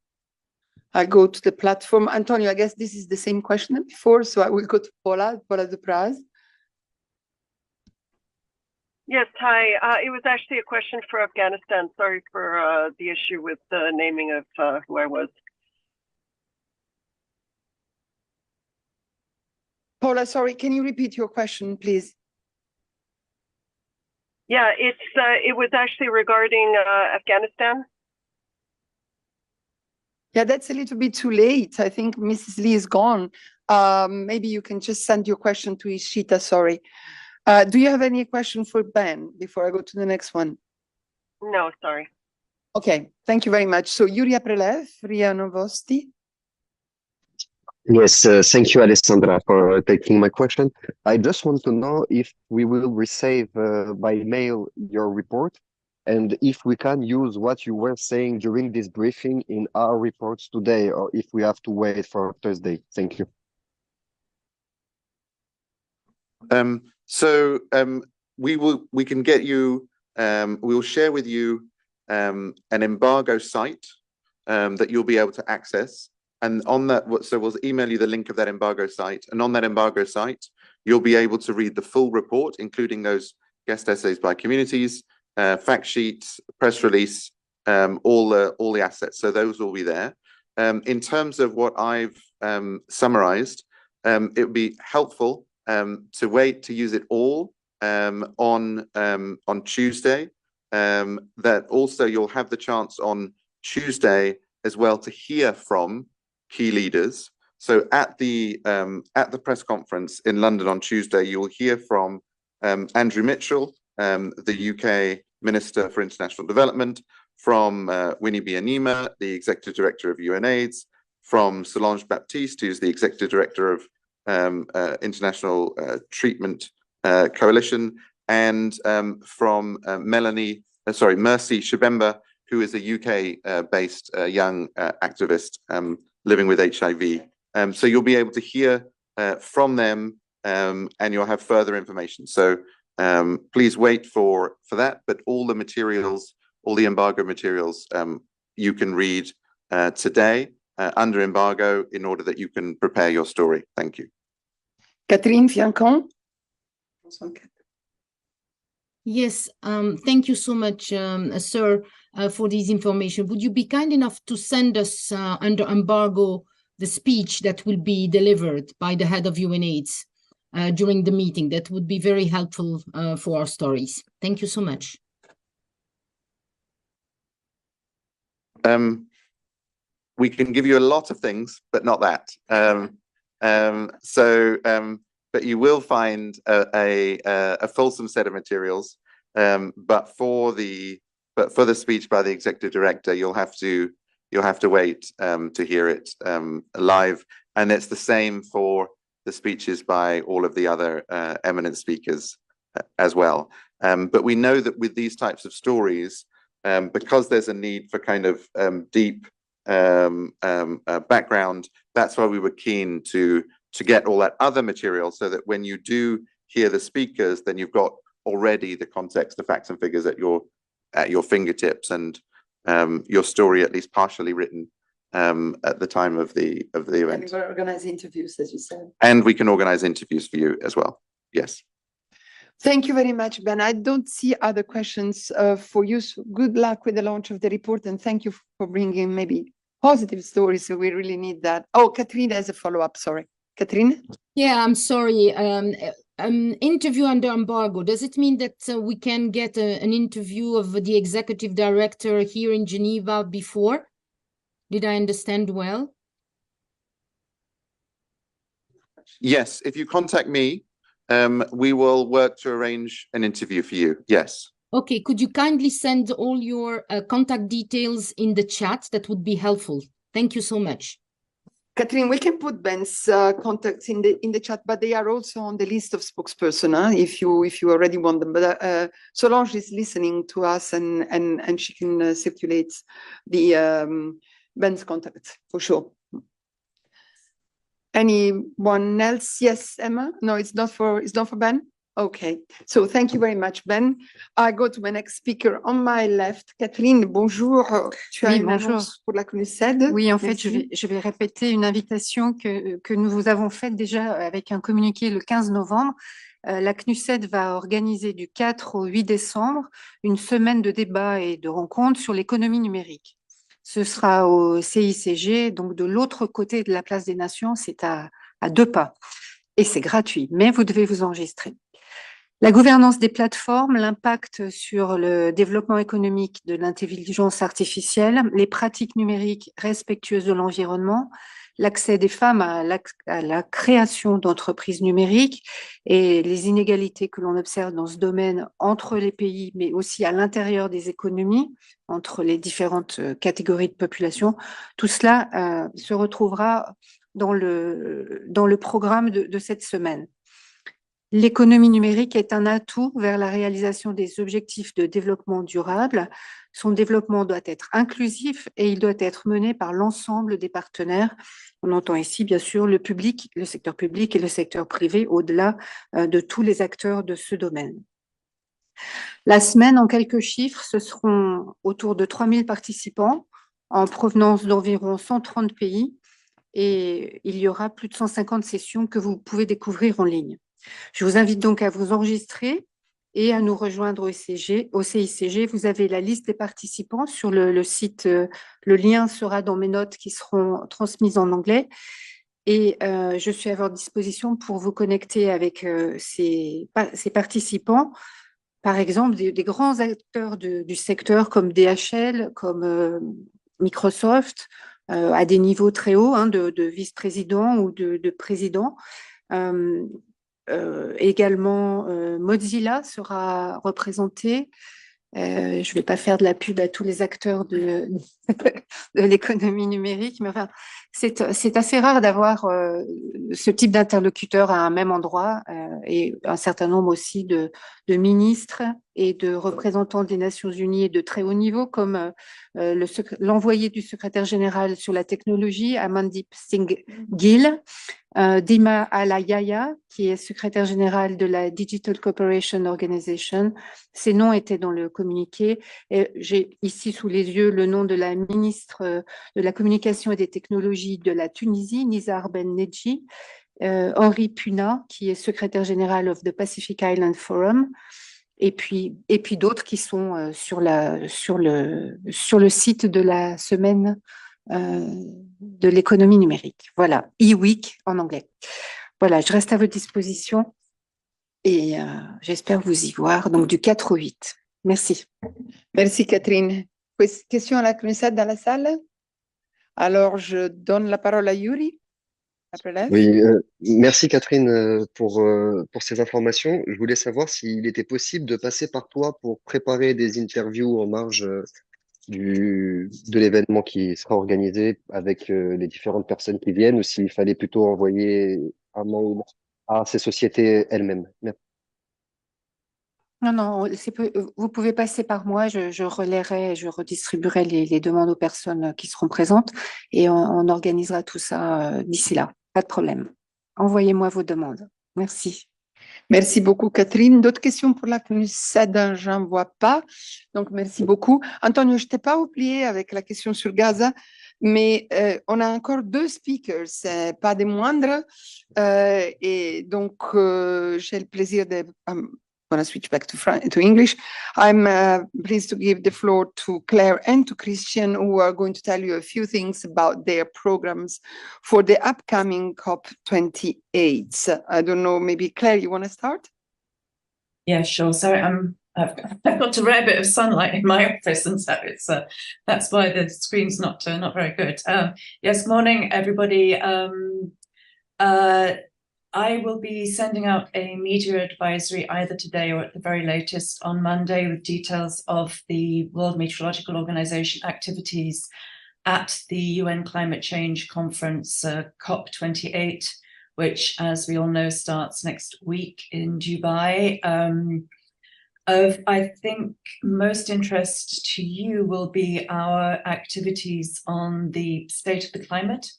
I'll go to the platform. Antonio, I guess this is the same question as before, so I will go to Paula de Praz. Yes, hi. It was actually a question for Afghanistan. Sorry for the issue with the naming of who I was. Paula, sorry, can you repeat your question, please? Yeah, it was actually regarding Afghanistan. Yeah, that's a little bit too late. I think Mrs. Lee is gone. Maybe you can just send your question to Ishita, sorry. Do you have any question for Ben before I go to the next one? No, sorry. Okay, thank you very much. So Yuria Prelev, RIA Novosti. Yes, thank you, Alessandra, for taking my question. I just want to know if we will receive by mail your report, and if we can use what you were saying during this briefing in our reports today, or if we have to wait for Thursday. Thank you. We can get you, we will share with you an embargo site that you'll be able to access. And on that, so we'll email you the link of that embargo site. And on that embargo site, you'll be able to read the full report, including those guest essays by communities, fact sheets, press release, all the assets. So those will be there. In terms of what I've summarized, it would be helpful to wait to use it all on Tuesday. That also you'll have the chance on Tuesday as well to hear from key leaders. So at the press conference in London on Tuesday, you will hear from Andrew Mitchell, the UK Minister for International Development, from Winnie Byanyima, the Executive Director of UNAIDS, from Solange Baptiste, who's the Executive Director of International Treatment Coalition, and from Mercy Shibemba, who is a UK-based young activist living with HIV. So you'll be able to hear from them, and you'll have further information. So please wait for that, but all the materials, all the embargo materials, you can read today under embargo in order that you can prepare your story. Thank you. Catherine Fiancon. Yes, thank you so much, sir, for this information. Would you be kind enough to send us under embargo the speech that will be delivered by the head of UNAIDS during the meeting? That would be very helpful for our stories. Thank you so much. We can give you a lot of things, but not that. But you will find a fulsome set of materials. But for the speech by the executive director, you'll have to wait to hear it live, and it's the same for the speeches by all of the other eminent speakers as well. But we know that with these types of stories, because there's a need for kind of deep background, that's why we were keen to get all that other material, so that when you do hear the speakers, then you've got already the context, the facts and figures at your fingertips, and your story at least partially written at the time of the event. And we're organize interviews, as you said. And we can organize interviews for you as well. Yes. Thank you very much, Ben. I don't see other questions for you. So good luck with the launch of the report, and thank you for bringing maybe positive stories. So we really need that. Oh, Katrina has a follow-up. Sorry, Katrina. Yeah, I'm sorry. Interview under embargo. Does it mean that we can get an interview of the executive director here in Geneva before? Did I understand well? Yes, if you contact me, we will work to arrange an interview for you. Yes. Okay, could you kindly send all your contact details in the chat? That would be helpful. Thank you so much. Catherine, we can put Ben's contacts in the chat, but they are also on the list of spokesperson, if you already want them. But Solange is listening to us, and she can circulate the Ben's contacts for sure. Anyone else? Yes, Emma? No, it's not for Ben? Okay, so thank you very much, Ben. I go to my next speaker on my left. Catherine, bonjour. Tu as une annonce pour la CNUSED? Oui, en fait, je vais répéter une invitation que nous vous avons faite déjà avec un communiqué le 15 novembre. La CNUSED va organiser du 4 au 8 décembre une semaine de débats et de rencontres sur l'économie numérique. Ce sera au CICG, donc de l'autre côté de la place des Nations, c'est à 2 pas. Et c'est gratuit, mais vous devez vous enregistrer. La gouvernance des plateformes, l'impact sur le développement économique de l'intelligence artificielle, les pratiques numériques respectueuses de l'environnement, l'accès des femmes à la création d'entreprises numériques et les inégalités que l'on observe dans ce domaine entre les pays, mais aussi à l'intérieur des économies, entre les différentes catégories de population. Tout cela se retrouvera dans le programme de cette semaine. L'économie numérique est un atout vers la réalisation des objectifs de développement durable. Son développement doit être inclusif et il doit être mené par l'ensemble des partenaires. On entend ici, bien sûr, le public, le secteur public et le secteur privé, au-delà de tous les acteurs de ce domaine. La semaine, en quelques chiffres, ce seront autour de 3000 participants en provenance d'environ 130 pays et il y aura plus de 150 sessions que vous pouvez découvrir en ligne. Je vous invite donc à vous enregistrer et à nous rejoindre au CICG. Vous avez la liste des participants sur le site. Le lien sera dans mes notes qui seront transmises en anglais. Et je suis à votre disposition pour vous connecter avec ces participants. Par exemple, des grands acteurs du secteur comme DHL, comme Microsoft, à des niveaux très hauts, de vice-président ou de président. Également, Mozilla sera représenté. Je ne vais pas faire de la pub à tous les acteurs de l'économie numérique, mais enfin, C'est assez rare d'avoir ce type d'interlocuteur à un même endroit et un certain nombre aussi de ministres et de représentants des Nations Unies de très haut niveau, comme l'envoyé du secrétaire général sur la technologie, Amandeep Singh Gill, Dima Alayaya, qui est secrétaire général de la Digital Cooperation Organization. Ces noms étaient dans le communiqué. Et j'ai ici sous les yeux le nom de la ministre de la Communication et des Technologies de la Tunisie, Nizar Ben Nedji, Henri Puna, qui est secrétaire général of the Pacific Island Forum, et puis d'autres qui sont sur le site de la semaine de l'économie numérique. Voilà, e-week en anglais. Voilà, je reste à votre disposition et j'espère vous y voir, donc du 4 au 8. Merci. Merci Catherine. Question à la CNUSET dans la salle? Alors, je donne la parole à Yuri. Oui, merci Catherine pour ces informations. Je voulais savoir s'il était possible de passer par toi pour préparer des interviews en marge de l'événement qui sera organisé avec les différentes personnes qui viennent, ou s'il fallait plutôt envoyer un mail à ces sociétés elles-mêmes. Merci. Non, vous pouvez passer par moi, je relayerai, je redistribuerai les demandes aux personnes qui seront présentes et on organisera tout ça d'ici là. Pas de problème. Envoyez-moi vos demandes. Merci. Merci beaucoup, Catherine. D'autres questions pour la CNUSET? J'en vois pas. Donc, merci beaucoup. Antonio, je t'ai pas oublié avec la question sur Gaza, mais on a encore 2 speakers, pas des moindres. Et donc, j'ai le plaisir de... I'm going to switch back to English. I'm pleased to give the floor to Claire and to Christian, who are going to tell you a few things about their programs for the upcoming COP28. I don't know, maybe Claire, you want to start? Yeah, sure. So I've got a rare bit of sunlight in my office, and so it's that's why the screen's not very good. Yes, morning everybody. I will be sending out a media advisory either today or at the very latest on Monday with details of the World Meteorological Organization activities at the UN Climate Change Conference, COP28, which, as we all know, starts next week in Dubai. Of, I think, most interest to you will be our activities on the state of the climate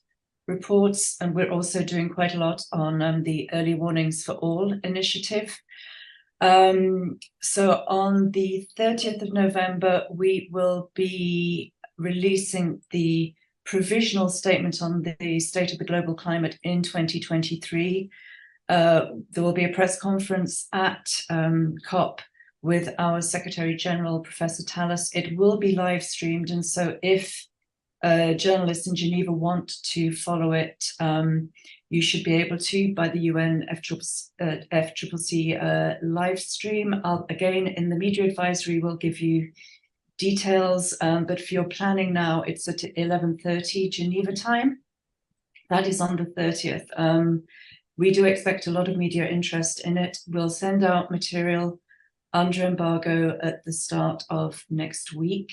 reports, and we're also doing quite a lot on the Early Warnings for All initiative. So on the 30th of November, we will be releasing the provisional statement on the state of the global climate in 2023. There will be a press conference at COP with our Secretary General, Professor Tallis. It will be live streamed, and so if journalists in Geneva want to follow it, you should be able to by the UN FCCC live stream. Again, in the media advisory, we'll give you details, but for your planning now, it's at 11:30 Geneva time. That is on the 30th. We do expect a lot of media interest in it. We'll send out material under embargo at the start of next week.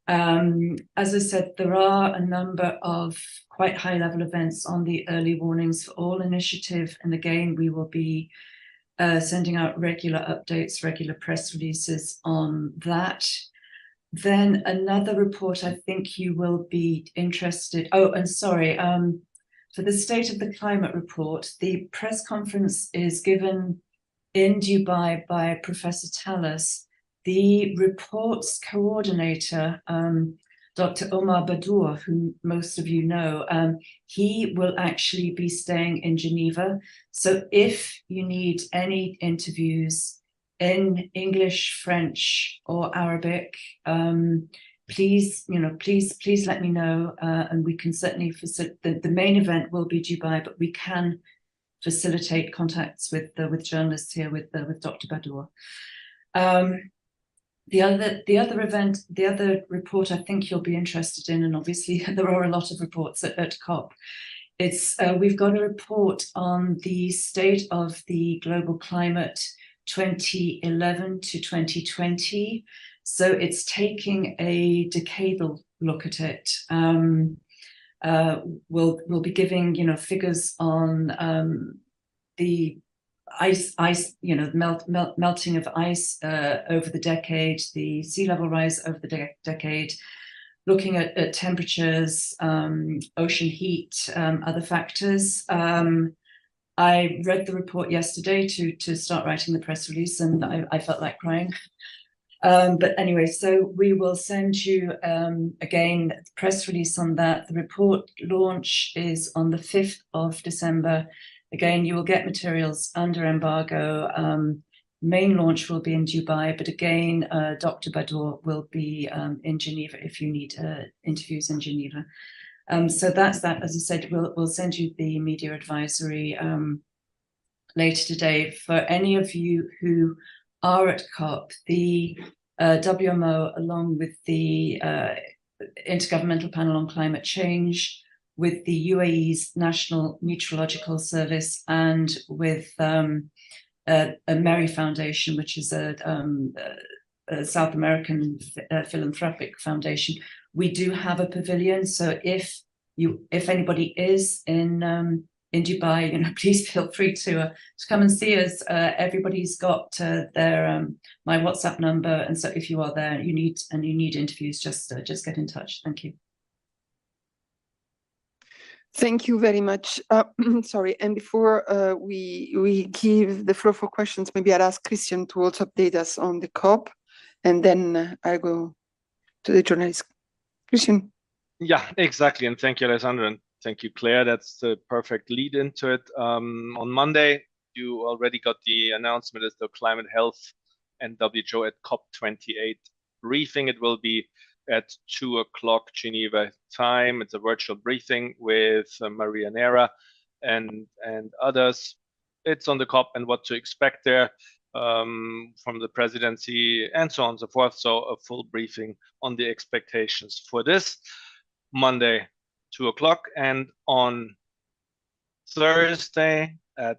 As I said, there are a number of quite high-level events on the Early Warnings for All initiative, and again, we will be sending out regular updates, regular press releases on that. Then another report I think you will be interested. Oh, and sorry, for the State of the Climate report, the press conference is given in Dubai by Professor Tallis. The reports coordinator, Dr. Omar Badour, who most of you know, he will actually be staying in Geneva. So if you need any interviews in English, French, or Arabic, please let me know, and we can certainly facilitate. The main event will be Dubai, but we can facilitate contacts with journalists here with Dr. Badour. The other report I think you'll be interested in, and obviously there are a lot of reports at COP. It's we've got a report on the state of the global climate 2011 to 2020. So it's taking a decadal look at it. We'll be giving, figures on the ice, melting of ice over the decade, the sea level rise over the decade, looking at temperatures, ocean heat, other factors. I read the report yesterday to start writing the press release, and I felt like crying. But anyway, so we will send you again the press release on that. The report launch is on the 5th of December. Again, you will get materials under embargo. Main launch will be in Dubai, but again, Dr. Badour will be in Geneva if you need interviews in Geneva. So that's that. As I said, we'll send you the media advisory later today. For any of you who are at COP, the WMO, along with the Intergovernmental Panel on Climate Change, with the UAE's National Meteorological Service, and with a Mary Foundation, which is a South American philanthropic foundation, we do have a pavilion. So if anybody is in Dubai, please feel free to come and see us. Everybody's got their my WhatsApp number, and so if you are there, you need interviews, just get in touch. Thank you. Thank you very much. Sorry, and before we give the floor for questions, maybe I'll ask Christian to also update us on the COP, and then I'll go to the journalist. Christian. Yeah, exactly, and thank you, Alessandra, and thank you, Claire. That's the perfect lead into it. On Monday, you already got the announcement as the Climate Health and WHO at COP28 briefing. It will be at 2 o'clock Geneva time. It's a virtual briefing with Maria Nera and others. It's on the COP and what to expect there from the presidency and so on and so forth. So a full briefing on the expectations for this Monday, 2 o'clock, and on Thursday at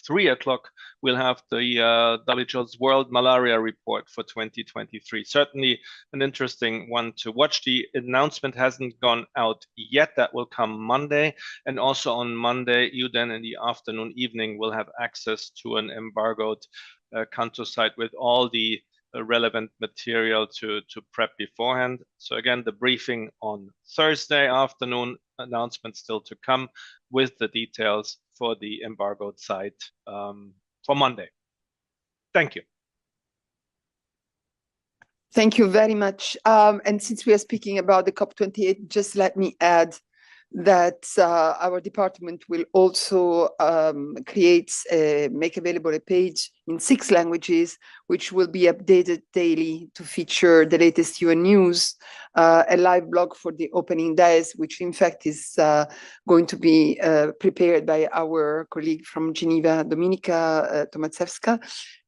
3 o'clock, we'll have the WHO's World Malaria Report for 2023. Certainly an interesting one to watch. The announcement hasn't gone out yet. That will come Monday. And also on Monday, you then in the afternoon, evening, will have access to an embargoed Canto site with all the relevant material to prep beforehand. So again, the briefing on Thursday afternoon, announcement still to come with the details for the embargoed site for Monday. Thank you. Thank you very much. And since we are speaking about the COP28, just let me add that our department will also make available a page in 6 languages, which will be updated daily to feature the latest UN news, a live blog for the opening days, which in fact is going to be prepared by our colleague from Geneva, Dominika Tomaszewska.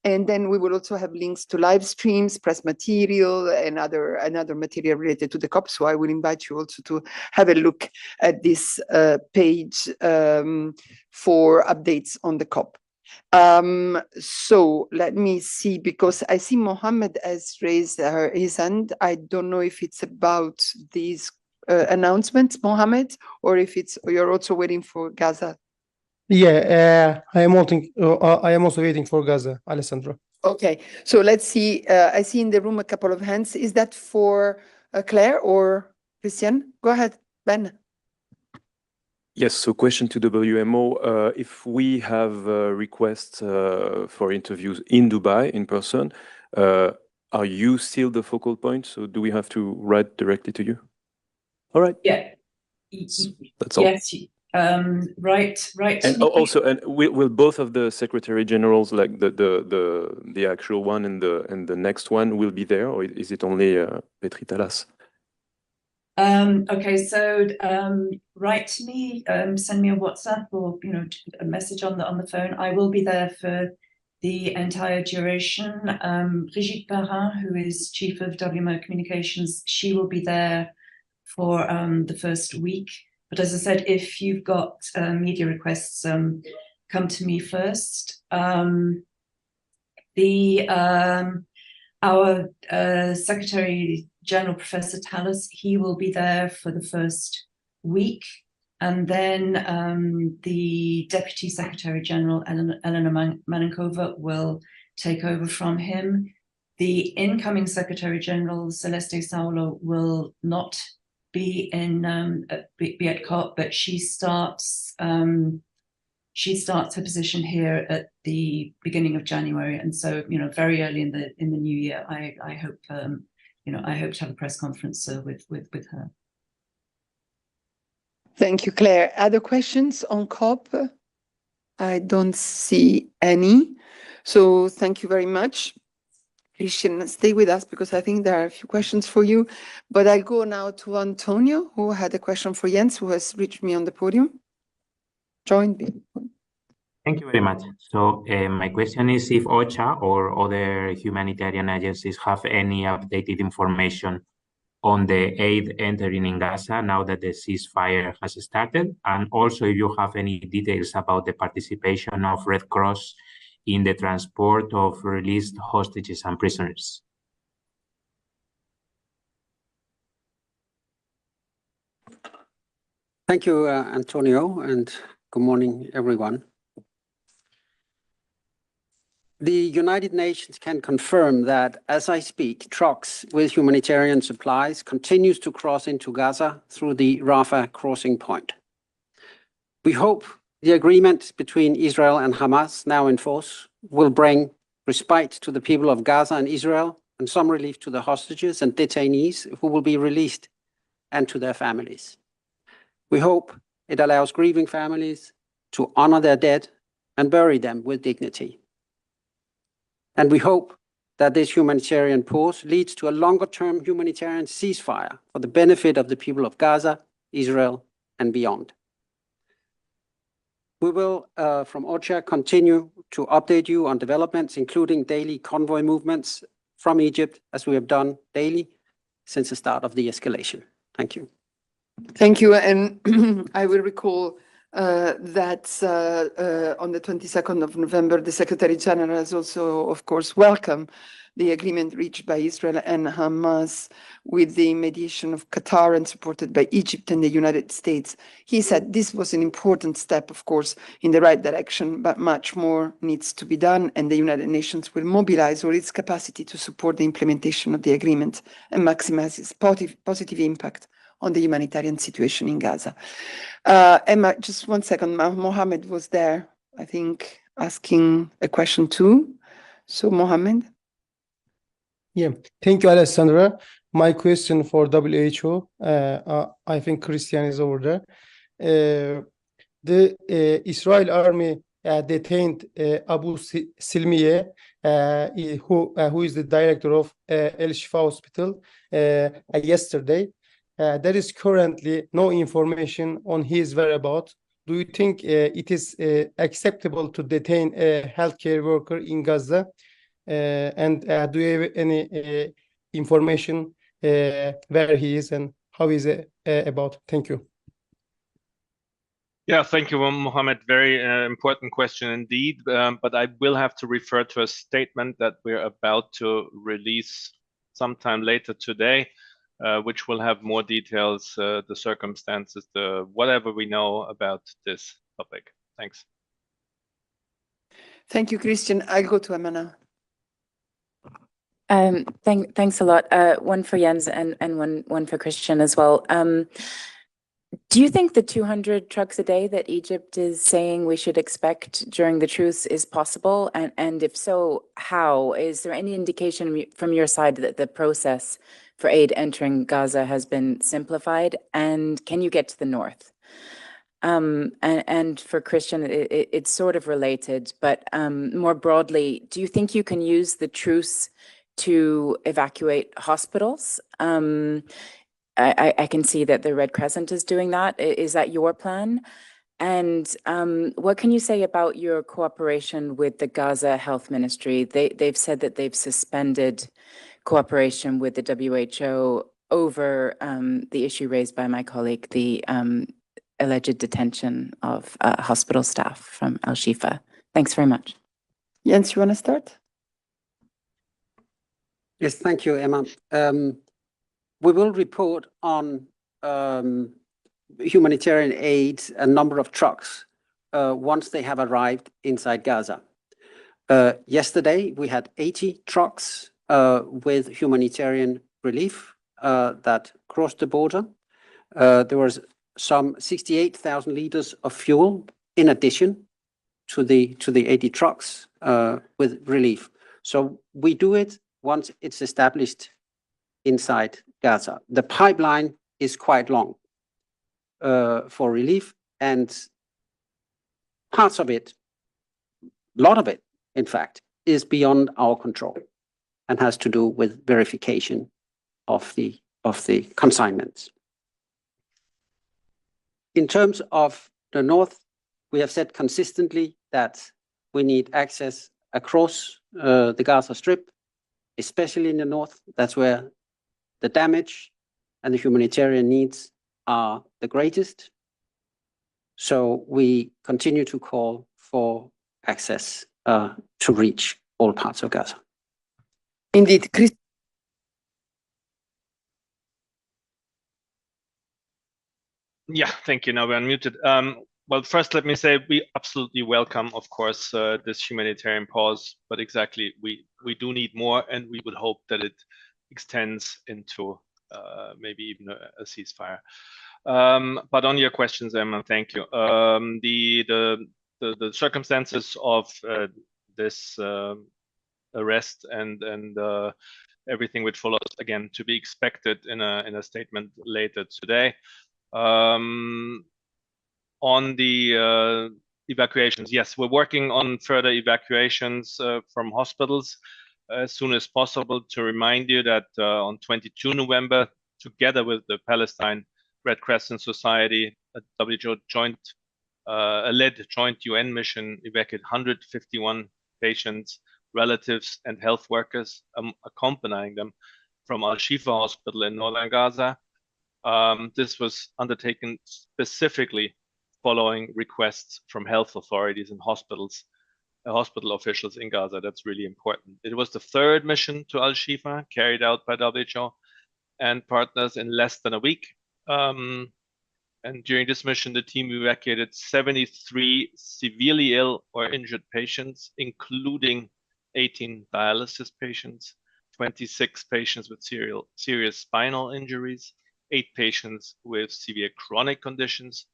And then we will also have links to live streams, press material, and other material related to the COP. So I will invite you also to have a look at this page for updates on the COP. So let me see, because I see Mohammed has raised his hand. I don't know if it's about these announcements, Mohammed, or if you're also waiting for Gaza. Yeah, I am also waiting for Gaza, Alessandro. Okay, so let's see. I see in the room a couple of hands. Is that for Claire or Christian? Go ahead, Ben. Yes, so question to WMO. If we have requests for interviews in Dubai in person, are you still the focal point? So do we have to write directly to you? All right. Yeah. That's all. Yes. Right. And also, and will both of the Secretary Generals, like the actual one and the next one, will be there, or is it only Petri Talas? Okay, so write to me, send me a WhatsApp or a message on the phone. I will be there for the entire duration. Brigitte Parrin, who is Chief of WMO Communications, she will be there for the first week. But as I said, if you've got media requests, come to me first. Our Secretary General, Professor Tallis, he will be there for the first week. And then the Deputy Secretary General, Elena Manankova, will take over from him. The incoming Secretary General, Celeste Saulo, will not be at COP, but she starts her position here at the beginning of January, and so very early in the new year. I hope I hope to have a press conference with her. Thank you, Claire. Other questions on COP? I don't see any. So thank you very much. Christian, stay with us because I think there are a few questions for you. But I'll go now to Antonio, who had a question for Jens, who has reached me on the podium. Join me. Thank you very much. So my question is if OCHA or other humanitarian agencies have any updated information on the aid entering in Gaza now that the ceasefire has started, and also if you have any details about the participation of Red Cross in the transport of released hostages and prisoners. Thank you, Antonio, and good morning, everyone. The United Nations can confirm that, as I speak, trucks with humanitarian supplies continues to cross into Gaza through the Rafah crossing point. We hope the agreement between Israel and Hamas, now in force, will bring respite to the people of Gaza and Israel, and some relief to the hostages and detainees who will be released, and to their families. We hope it allows grieving families to honor their dead and bury them with dignity. And we hope that this humanitarian pause leads to a longer-term humanitarian ceasefire for the benefit of the people of Gaza, Israel, and beyond. We will, from OCHA, continue to update you on developments, including daily convoy movements from Egypt, as we have done daily since the start of the escalation. Thank you. Thank you. And I will recall that on the 22nd of November, the Secretary General has also, of course, welcomed the agreement reached by Israel and Hamas with the mediation of Qatar and supported by Egypt and the United States. He said this was an important step, of course, in the right direction, but much more needs to be done, and the United Nations will mobilize all its capacity to support the implementation of the agreement and maximize its positive impact on the humanitarian situation in Gaza. Emma, just one second. Mohammed was there, I think, asking a question too. So, Mohammed. Yeah, thank you, Alessandra. My question for WHO, I think Christian is over there. The Israel army detained Abu Silmiye, who is the director of El Shifa Hospital, yesterday. There is currently no information on his whereabouts. Do you think it is acceptable to detain a healthcare worker in Gaza? And do you have any information where he is and how is it about? Thank you. Yeah, thank you, Mohammed. Very important question indeed. But I will have to refer to a statement that we're about to release sometime later today, which will have more details, the circumstances, whatever we know about this topic. Thanks. Thank you, Christian. I'll go to Amana. Thanks a lot. One for Jens and one for Christian as well. Do you think the 200 trucks a day that Egypt is saying we should expect during the truce is possible? And if so, how? Is there any indication from your side that the process for aid entering Gaza has been simplified? And can you get to the north? And for Christian, it's sort of related, but more broadly, do you think you can use the truce to evacuate hospitals? I can see that the Red Crescent is doing that. Is that your plan? And what can you say about your cooperation with the Gaza Health Ministry? They've said that they've suspended cooperation with the WHO over the issue raised by my colleague, the alleged detention of hospital staff from Al Shifa. Thanks very much. Jens, you want to start? Yes, thank you, Emma. We will report on humanitarian aid, a number of trucks, once they have arrived inside Gaza. Yesterday, we had 80 trucks with humanitarian relief that crossed the border. There was some 68,000 liters of fuel in addition to the 80 trucks with relief. So we do it once it's established inside Gaza. The pipeline is quite long for relief, and parts of it, a lot of it, in fact, is beyond our control and has to do with verification of the consignments. In terms of the north, we have said consistently that we need access across the Gaza Strip, especially in the north. That's where the damage and the humanitarian needs are the greatest. So we continue to call for access to reach all parts of Gaza. Indeed. Yeah, thank you. Now we're unmuted. Well, first, let me say we absolutely welcome, of course, this humanitarian pause, but exactly, we do need more, and we would hope that it extends into maybe even a ceasefire. But on your questions, Emma, thank you. The circumstances of this arrest and everything which follows, again, to be expected in a statement later today. On the evacuations, yes, we're working on further evacuations from hospitals as soon as possible. To remind you that on 22 November, together with the Palestine Red Crescent Society, a WHO led joint UN mission evacuated 151 patients, relatives, and health workers, accompanying them from Al-Shifa Hospital in northern Gaza. This was undertaken specifically following requests from health authorities and hospital officials in Gaza. That's really important. It was the third mission to Al-Shifa carried out by WHO and partners in less than a week. And during this mission, the team evacuated 73 severely ill or injured patients, including 18 dialysis patients, 26 patients with serious spinal injuries, 8 patients with severe chronic conditions,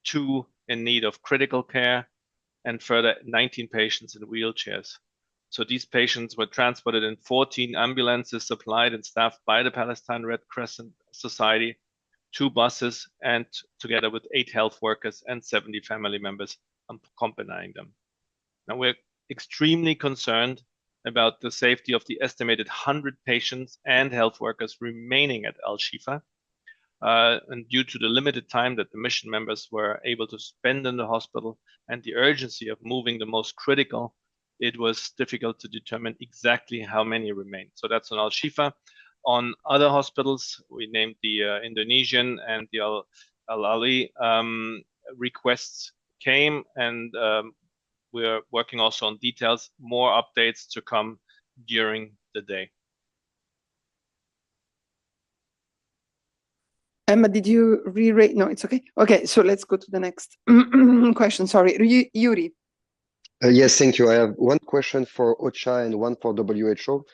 2 in need of critical care, and further 19 patients in wheelchairs. So these patients were transported in 14 ambulances supplied and staffed by the Palestine Red Crescent Society, 2 buses, and together with 8 health workers and 70 family members accompanying them. Now, we're extremely concerned about the safety of the estimated 100 patients and health workers remaining at Al-Shifa. And due to the limited time that the mission members were able to spend in the hospital and the urgency of moving the most critical, it was difficult to determine exactly how many remain. So that's on Al-Shifa. On other hospitals, we named the Indonesian and the Al-Ali requests came, and we're working also on details, more updates to come during the day. Emma, did you re-rate? No, it's okay. Okay, so let's go to the next question. Sorry, Yuri. Yes, thank you. I have one question for OCHA and one for WHO.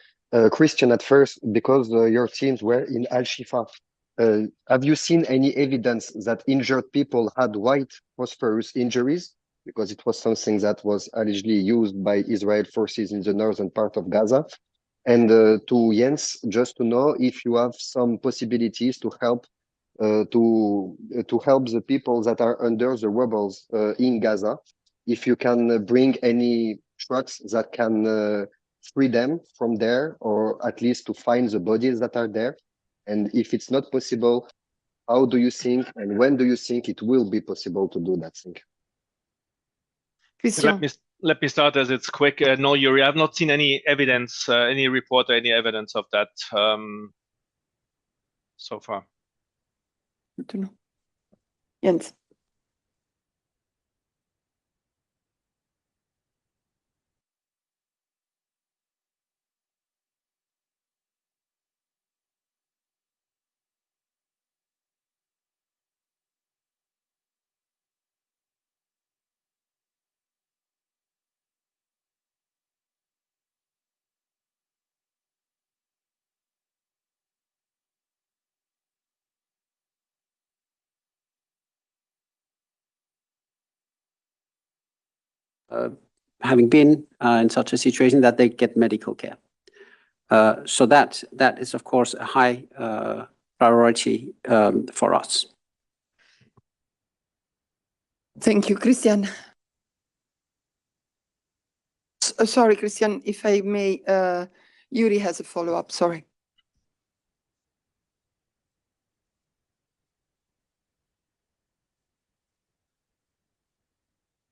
Christian, at first, because your teams were in Al-Shifa, have you seen any evidence that injured people had white phosphorus injuries? Because it was something that was allegedly used by Israel forces in the northern part of Gaza. And to Jens, just to know if you have some possibilities to help the people that are under the rubbles in Gaza, if you can bring any trucks that can free them from there, or at least to find the bodies that are there. And if it's not possible, how do you think and when do you think it will be possible to do that thing? Let me start as it's quick. No, Yuri, I've not seen any evidence, any report or any evidence of that so far. Good to know. Jens. having been in such a situation, that they get medical care. So that is, of course, a high priority for us. Thank you, Christian. Sorry, Christian, if I may, Yuri has a follow-up, sorry.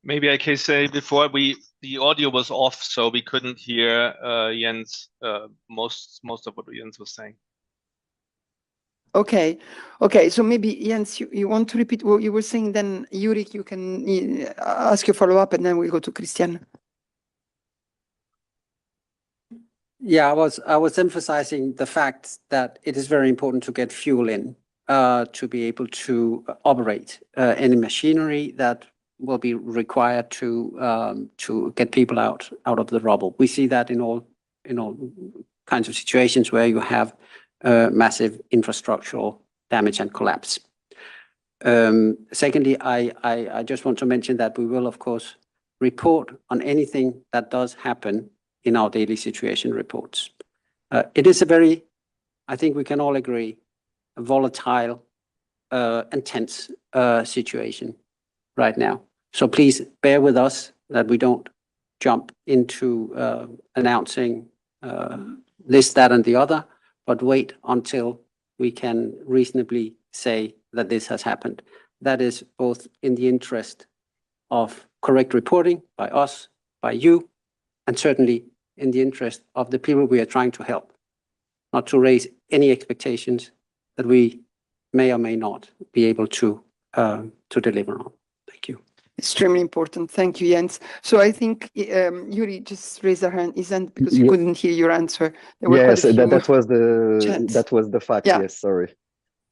Maybe I can say before the audio was off, so we couldn't hear Jens, most of what Jens was saying. Okay, so maybe Jens, you want to repeat what you were saying, then Yuri, you can ask your follow-up, and then we'll go to Christian. Yeah, I was emphasizing the fact that it is very important to get fuel in to be able to operate any machinery that will be required to get people out of the rubble. We see that in all kinds of situations where you have massive infrastructural damage and collapse. Secondly, I just want to mention that we will, of course, report on anything that does happen in our daily situation reports. It is a very, I think we can all agree, a volatile and tense situation right now. So please bear with us that we don't jump into announcing this, that, and the other, but wait until we can reasonably say that this has happened. That is both in the interest of correct reporting by us, by you, and certainly in the interest of the people we are trying to help, not to raise any expectations that we may or may not be able to deliver on. Thank you. Extremely important. Thank you, Jens. So I think Yuri just raised his hand because you couldn't hear your answer. There were Yes, quite a few that was the fact. Yeah. Yes, sorry.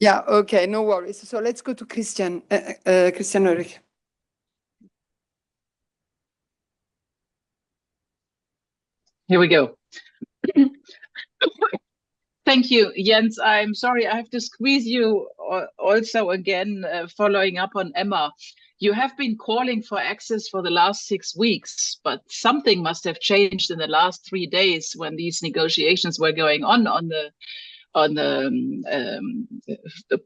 Yeah. Okay. No worries. So let's go to Christian. Christian Ulrich. Here we go. Thank you, Jens. I'm sorry, I have to squeeze you also again, following up on Emma. You have been calling for access for the last 6 weeks, but something must have changed in the last 3 days when these negotiations were going on the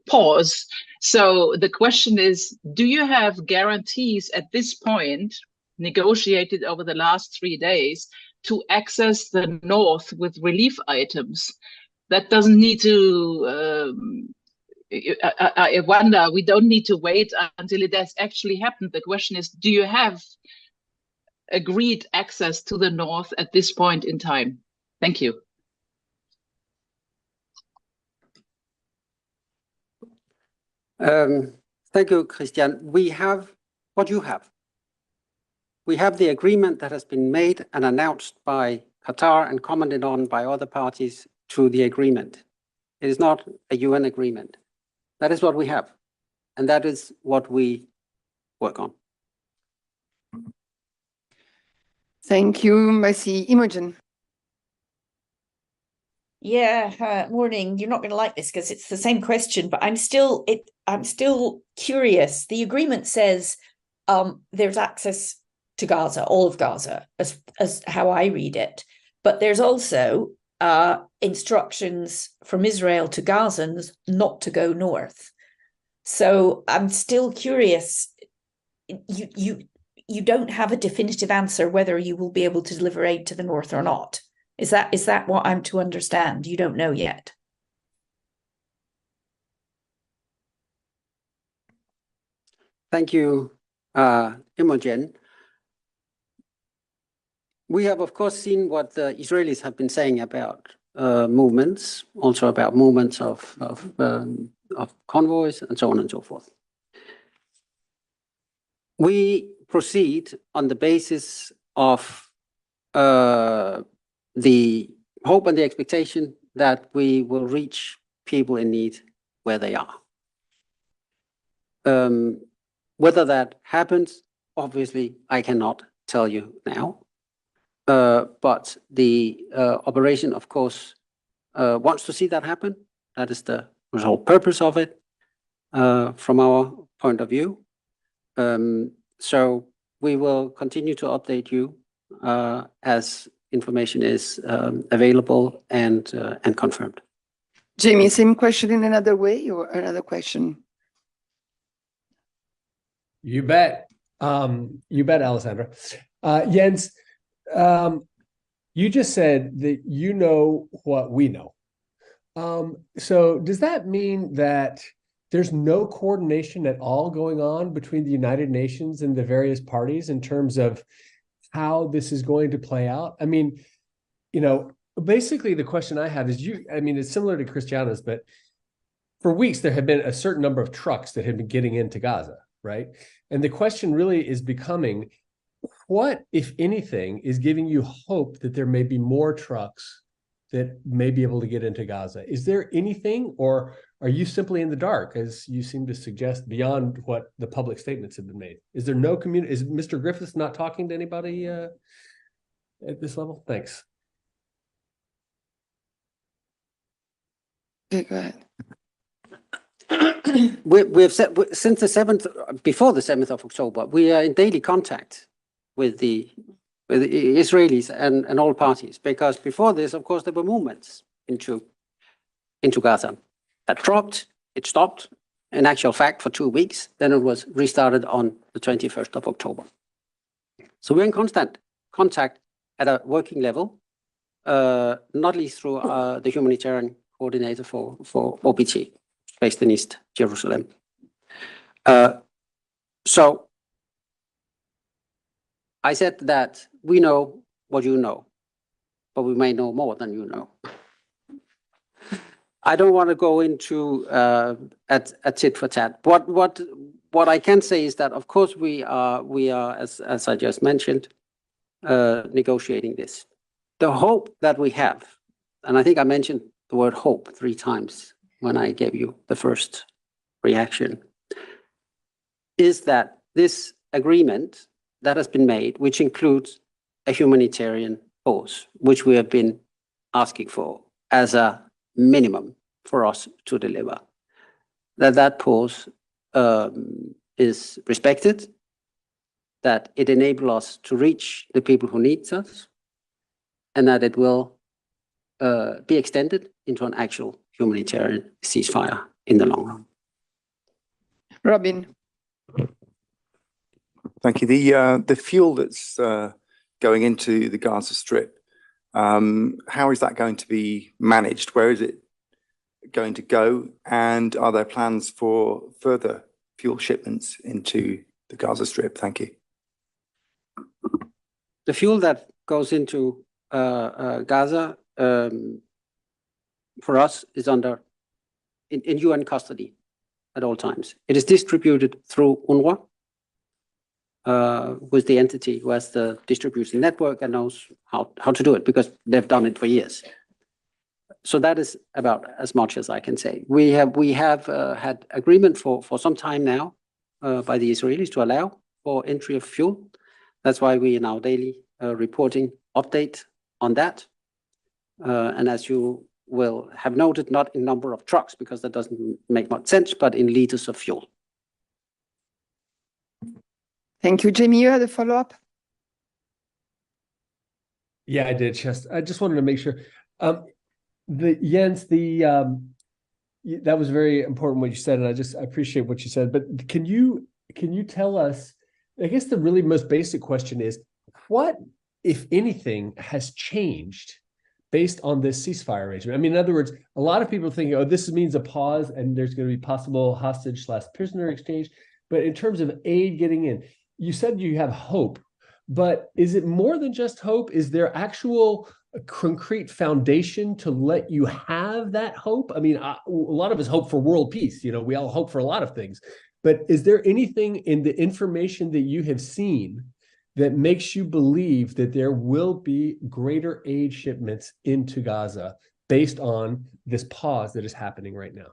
pause. So the question is, do you have guarantees at this point, negotiated over the last 3 days, to access the north with relief items? That doesn't need to, I wonder, we don't need to wait until it has actually happened. The question is, do you have agreed access to the north at this point in time? Thank you. Thank you, Christian. We have what you have. We have the agreement that has been made and announced by Qatar and commented on by other parties to the agreement. It is not a UN agreement. That is what we have. And that is what we work on. Thank you, Mercy. Imogen. Yeah, morning. You're not going to like this because it's the same question, but I'm still curious. The agreement says there's access to Gaza, all of Gaza, as how I read it. But there's also instructions from Israel to Gazans not to go north. So I'm still curious. You don't have a definitive answer whether you will be able to deliver aid to the north or not. Is that what I'm to understand? You don't know yet. Thank you, Imogen. We have, of course, seen what the Israelis have been saying about movements, also about movements of convoys and so on and so forth. We proceed on the basis of the hope and the expectation that we will reach people in need where they are. Whether that happens, obviously, I cannot tell you now. But the operation, of course, wants to see that happen. That is the whole purpose of it from our point of view. So we will continue to update you as information is available and confirmed. Jamie, same question in another way or another question? You bet. You bet, Alessandra. Jens, you just said that you know what we know. So does that mean that there's no coordination at all going on between the United Nations and the various parties in terms of how this is going to play out? I mean, you know, basically the question I have is I mean, it's similar to Christiana's, but for weeks there have been a certain number of trucks that have been getting into Gaza, right? And the question really is becoming, what, if anything, is giving you hope that there may be more trucks that may be able to get into Gaza? Is there anything, or are you simply in the dark, as you seem to suggest, beyond what the public statements have been made? Is there no community? Is Mr. Griffiths not talking to anybody at this level? Thanks. Okay, go ahead. We've said since the 7th, before the 7th of October, we are in daily contact with the Israelis and all parties, because before this, of course, there were movements into Gaza. That dropped, it stopped, in actual fact, for 2 weeks. Then it was restarted on the 21st of October. So we're in constant contact at a working level, not least through the humanitarian coordinator for OPT, based in East Jerusalem. So I said that we know what you know, but we may know more than you know. I don't want to go into a tit for tat. What I can say is that, of course, we are as I just mentioned, negotiating this. The hope that we have, and I think I mentioned the word hope 3 times when I gave you the first reaction, is that this agreement that has been made, which includes a humanitarian pause, which we have been asking for as a minimum for us to deliver, that pause is respected, that it enables us to reach the people who need us, and that it will be extended into an actual humanitarian ceasefire in the long run. Robin. Thank you. The fuel that's going into the Gaza Strip, how is that going to be managed? Where is it going to go? And are there plans for further fuel shipments into the Gaza Strip? Thank you. The fuel that goes into Gaza for us is in UN custody at all times. It is distributed through UNRWA, with the entity who has the distribution network and knows how to do it, because they've done it for years. So that is about as much as I can say. We have had agreement for some time now by the Israelis to allow for entry of fuel. That's why we in our daily reporting update on that. And as you will have noted, not in number of trucks, because that doesn't make much sense, but in liters of fuel. Thank you. Jamie, you had a follow-up? Yeah, I did, Chest. I just wanted to make sure. Jens, that was very important what you said, and I appreciate what you said. But can you tell us, I guess the really most basic question is, what, if anything, has changed based on this ceasefire arrangement? I mean, in other words, a lot of people think, oh, this means a pause and there's going to be possible hostage/prisoner exchange. But in terms of aid getting in, you said you have hope, but is it more than just hope? Is there actual concrete foundation to let you have that hope? I mean, a lot of us hope for world peace. You know, we all hope for a lot of things. But is there anything in the information that you have seen that makes you believe that there will be greater aid shipments into Gaza based on this pause that is happening right now?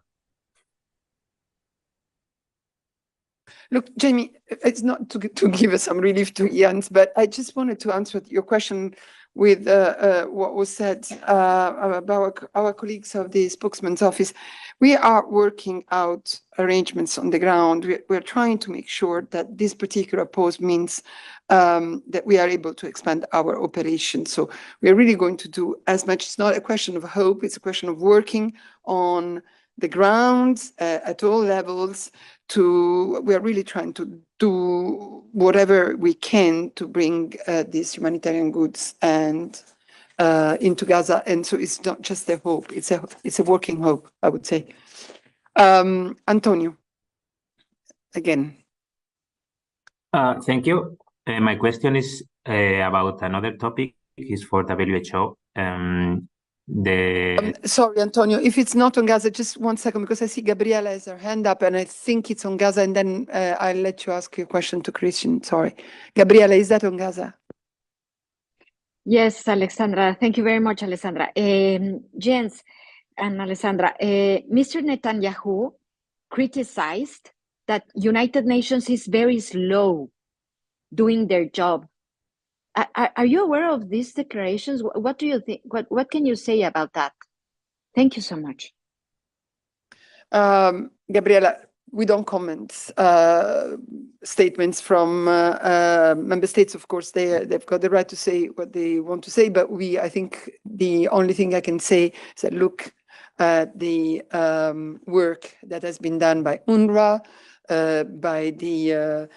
Look, Jamie, it's not to give us some relief to Jens, but I just wanted to answer your question with what was said about our colleagues of the spokesman's office. We are working out arrangements on the ground. We're trying to make sure that this particular pause means that we are able to expand our operation. So we're really going to do as much. It's not a question of hope, it's a question of working on the ground at all levels. We are really trying to do whatever we can to bring these humanitarian goods and into Gaza. And so it's not just a hope, it's a working hope, I would say. Antonio, again. Thank you. My question is about another topic. It's for WHO. Sorry, Antonio, if it's not on Gaza, just 1 second, because I see Gabriela has her hand up and I think it's on Gaza, and then I'll let you ask your question to Christian. Sorry. Gabriela, is that on Gaza? Yes, Alexandra. Thank you very much, Alessandra. Jens and Alessandra, Mr. Netanyahu criticized that United Nations is very slow doing their job. Are you aware of these declarations? What do you think? What can you say about that? Thank you so much. Gabriela, we don't comment statements from member states. Of course, they've got the right to say what they want to say, but I think the only thing I can say is that look at the work that has been done by UNRWA, by the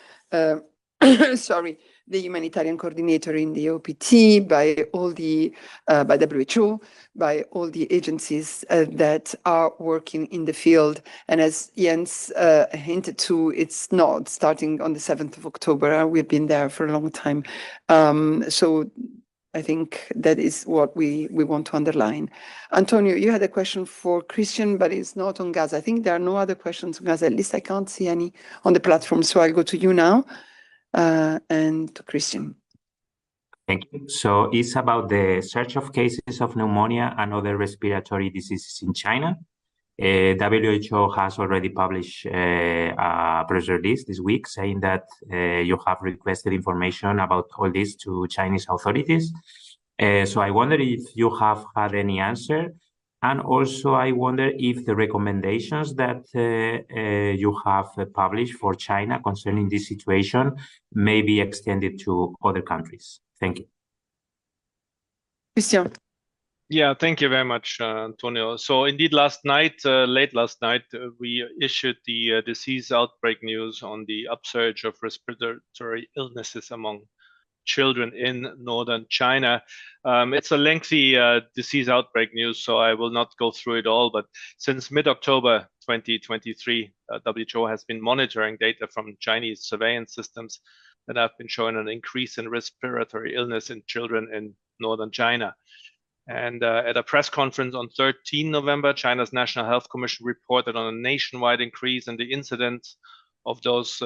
the humanitarian coordinator in the OPT, by all the by WHO, by all the agencies that are working in the field. And as Jens hinted to, it's not starting on the 7th of October. We've been there for a long time. So I think that is what we want to underline. Antonio, you had a question for Christian, but it's not on Gaza. I think there are no other questions on Gaza. At least I can't see any on the platform. So I'll go to you now. And to Christian. Thank you. So it's about the surge of cases of pneumonia and other respiratory diseases in China. WHO has already published a press release this week saying that you have requested information about all this to Chinese authorities. So I wonder if you have had any answer. And also, I wonder if the recommendations that you have published for China concerning this situation may be extended to other countries. Thank you. Christian. Yeah, thank you very much, Antonio. So indeed, last night, late last night, we issued the disease outbreak news on the upsurge of respiratory illnesses among children in northern China. It's a lengthy disease outbreak news, so I will not go through it all, but since mid-October 2023, WHO has been monitoring data from Chinese surveillance systems that have been showing an increase in respiratory illness in children in northern China. And at a press conference on 13 November, China's National Health Commission reported on a nationwide increase in the incidence of this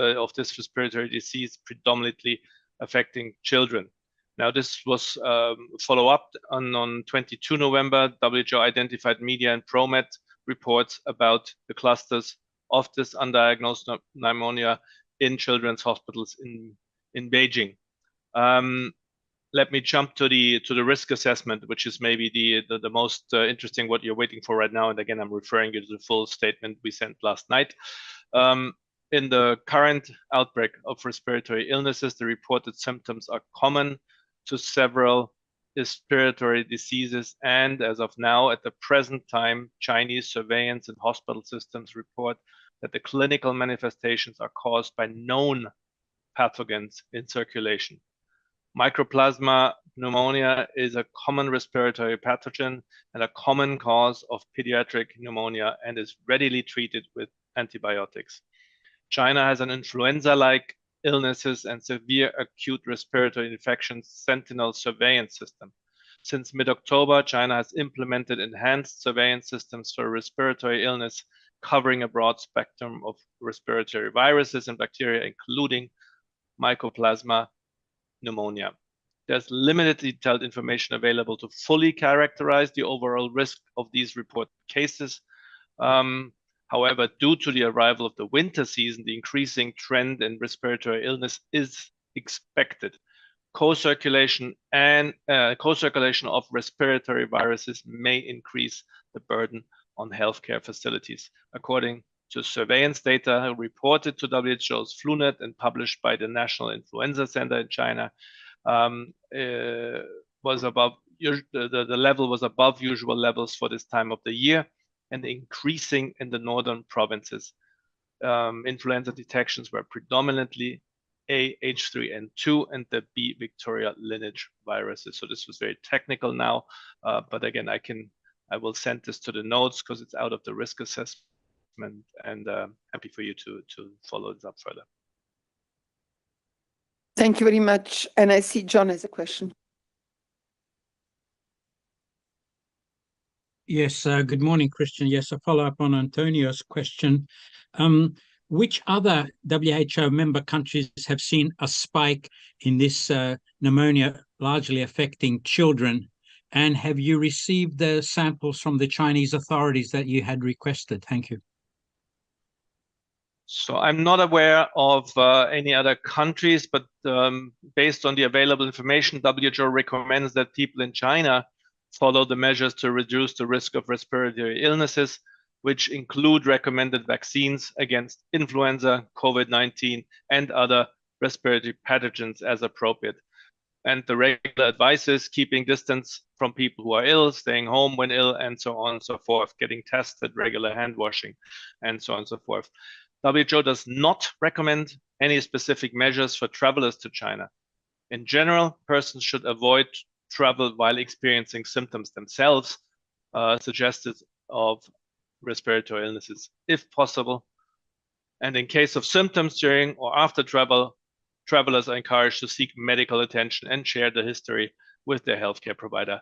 respiratory disease, predominantly affecting children. Now, this was follow-up on 22 November. WHO identified media and ProMed reports about the clusters of this undiagnosed pneumonia in children's hospitals in Beijing. Let me jump to the risk assessment, which is maybe the most interesting, what you're waiting for right now. And again, I'm referring you to the full statement we sent last night. In the current outbreak of respiratory illnesses, the reported symptoms are common to several respiratory diseases. And as of now, at the present time, Chinese surveillance and hospital systems report that the clinical manifestations are caused by known pathogens in circulation. Mycoplasma pneumonia is a common respiratory pathogen and a common cause of pediatric pneumonia and is readily treated with antibiotics. China has an influenza-like illnesses and severe acute respiratory infections sentinel surveillance system. Since mid-October, China has implemented enhanced surveillance systems for respiratory illness, covering a broad spectrum of respiratory viruses and bacteria, including Mycoplasma pneumonia. There's limited detailed information available to fully characterize the overall risk of these reported cases. However, due to the arrival of the winter season, the increasing trend in respiratory illness is expected. co-circulation of respiratory viruses may increase the burden on healthcare facilities. According to surveillance data reported to WHO's FluNet and published by the National Influenza Center in China, was above the level was above usual levels for this time of the year and increasing in the northern provinces. Influenza detections were predominantly A, H3N2 and the B Victoria lineage viruses. So this was very technical now, but again, I will send this to the notes because it's out of the risk assessment, and happy for you to follow this up further. Thank you very much. And I see John has a question. Yes, good morning, Christian. Yes, a follow-up on Antonio's question. Which other WHO member countries have seen a spike in this pneumonia largely affecting children? And have you received the samples from the Chinese authorities that you had requested? Thank you. So I'm not aware of any other countries, but based on the available information, WHO recommends that people in China follow the measures to reduce the risk of respiratory illnesses, which include recommended vaccines against influenza, COVID-19, and other respiratory pathogens as appropriate. And the regular advice is keeping distance from people who are ill, staying home when ill, and so on and so forth, getting tested, regular hand washing, and so on and so forth. WHO does not recommend any specific measures for travelers to China. In general, persons should avoid travel while experiencing symptoms themselves, suggested of respiratory illnesses, if possible. And in case of symptoms during or after travel, travelers are encouraged to seek medical attention and share the history with their healthcare provider.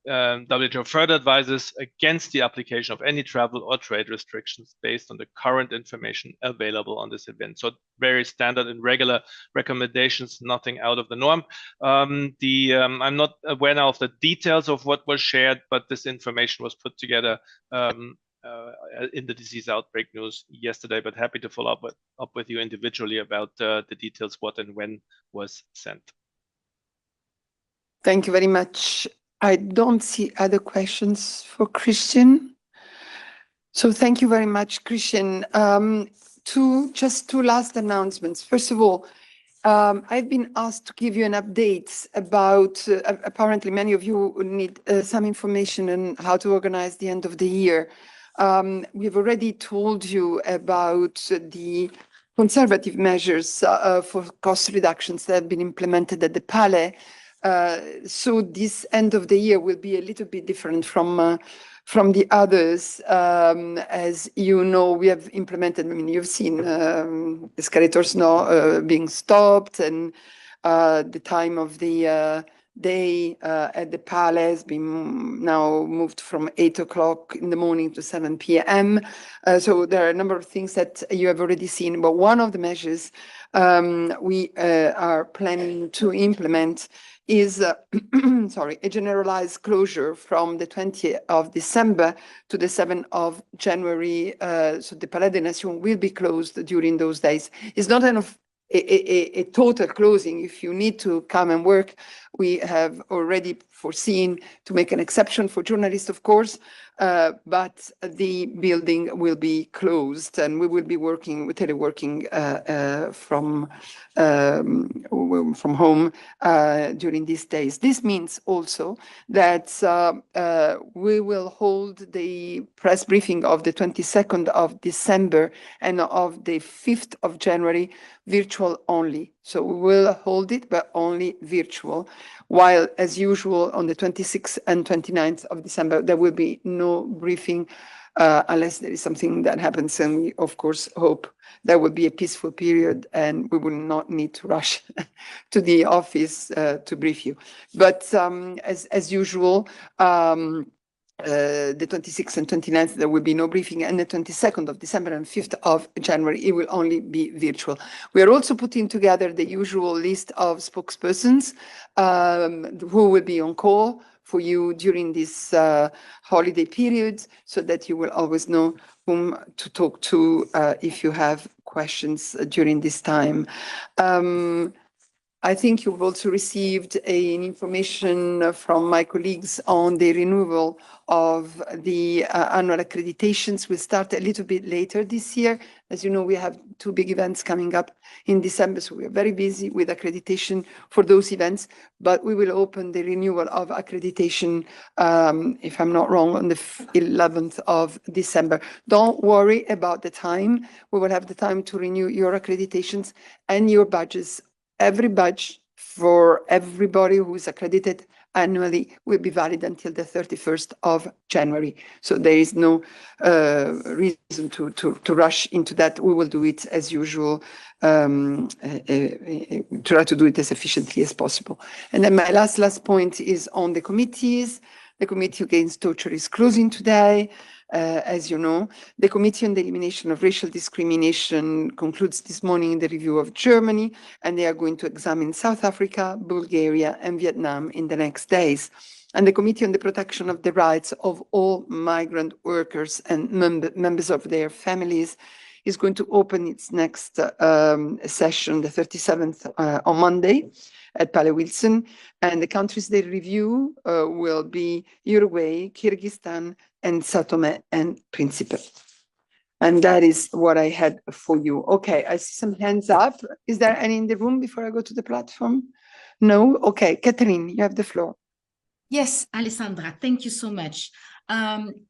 WHO further advises against the application of any travel or trade restrictions based on the current information available on this event. So very standard and regular recommendations, nothing out of the norm. I'm not aware now of the details of what was shared, but this information was put together in the disease outbreak news yesterday, but happy to follow up with you individually about the details, what and when was sent. Thank you very much. I don't see other questions for Christian. So thank you very much, Christian. Just two last announcements. First of all, I've been asked to give you an update about, apparently many of you need some information on how to organize the end of the year. We've already told you about the conservative measures for cost reductions that have been implemented at the Palais. So this end of the year will be a little bit different from the others. As you know, we have implemented, I mean, you've seen escalators now being stopped, and the time of the day at the Palais has been now moved from 8 o'clock in the morning to 7 p.m. So there are a number of things that you have already seen, but one of the measures we are planning to implement is a generalized closure from the 20th of December to the 7th of January. So the Palais des Nations will be closed during those days. It's not a total closing. If you need to come and work, we have already foreseen to make an exception for journalists, of course, but the building will be closed, and we will be teleworking from home during these days. This means also that we will hold the press briefing of the 22nd of December and of the 5th of January virtual only. So we will hold it, but only virtual, while as usual on the 26th and 29th of December, there will be no briefing unless there is something that happens. And we, of course, hope there will be a peaceful period and we will not need to rush to the office to brief you. But as usual, the 26th and 29th, there will be no briefing, and the 22nd of December and 5th of January, it will only be virtual. We are also putting together the usual list of spokespersons who will be on call for you during this holiday period, so that you will always know whom to talk to if you have questions during this time. I think you've also received an information from my colleagues on the renewal of the annual accreditations. We'll start a little bit later this year. As you know, we have two big events coming up in December, so we are very busy with accreditation for those events, but we will open the renewal of accreditation, if I'm not wrong, on the 11th of December. Don't worry about the time. We will have the time to renew your accreditations and your badges. Every badge for everybody who is accredited annually will be valid until the 31st of January. So there is no reason to rush into that. We will do it as usual, try to do it as efficiently as possible. And then my last point is on the committees. The Committee Against Torture is closing today. As you know, the Committee on the Elimination of Racial Discrimination concludes this morning the review of Germany, and they are going to examine South Africa, Bulgaria, and Vietnam in the next days. And the Committee on the Protection of the Rights of all Migrant Workers and members of their families is going to open its next session, the 37th, on Monday at Palais Wilson. And the countries they review will be Uruguay, Kyrgyzstan, and Sao Tome and Principe. And that is what I had for you. Okay, I see some hands up. Is there any in the room before I go to the platform? No? Okay, Catherine, you have the floor. Yes, Alessandra, thank you so much.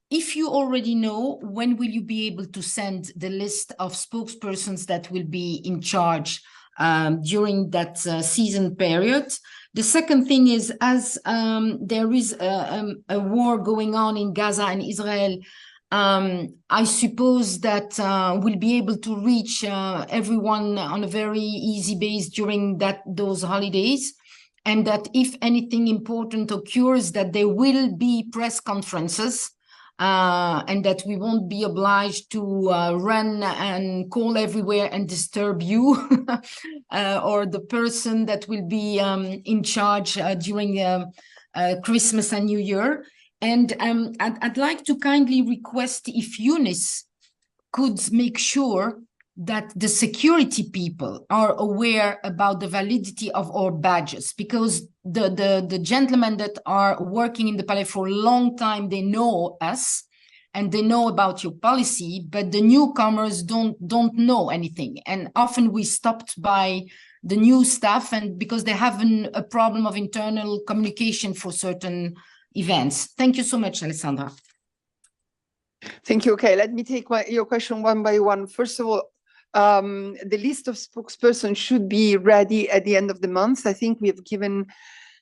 If you already know, when will you be able to send the list of spokespersons that will be in charge during that season period? The second thing is, as there is a war going on in Gaza and Israel, I suppose that we'll be able to reach everyone on a very easy base during those holidays, and that if anything important occurs, that there will be press conferences, and that we won't be obliged to run and call everywhere and disturb you or the person that will be in charge during Christmas and New Year. And I'd like to kindly request if Eunice could make sure that the security people are aware about the validity of our badges, because the gentlemen that are working in the Palais for a long time, they know us and they know about your policy, but the newcomers don't know anything. And often we stopped by the new staff, and because they have a problem of internal communication for certain events. Thank you so much, Alessandra. Thank you. Okay, let me take your question one by one. First of all, the list of spokespersons should be ready at the end of the month. I think we have given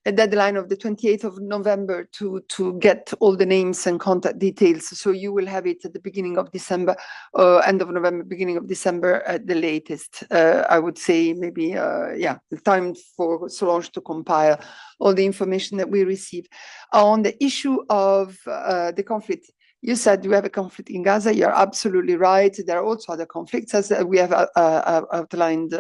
a deadline of the 28th of November to get all the names and contact details. So you will have it at the beginning of December, end of November, beginning of December at the latest. I would say maybe, the time for Solange to compile all the information that we receive. On the issue of the conflict, you said we have a conflict in Gaza. You're absolutely right. There are also other conflicts, as we have outlined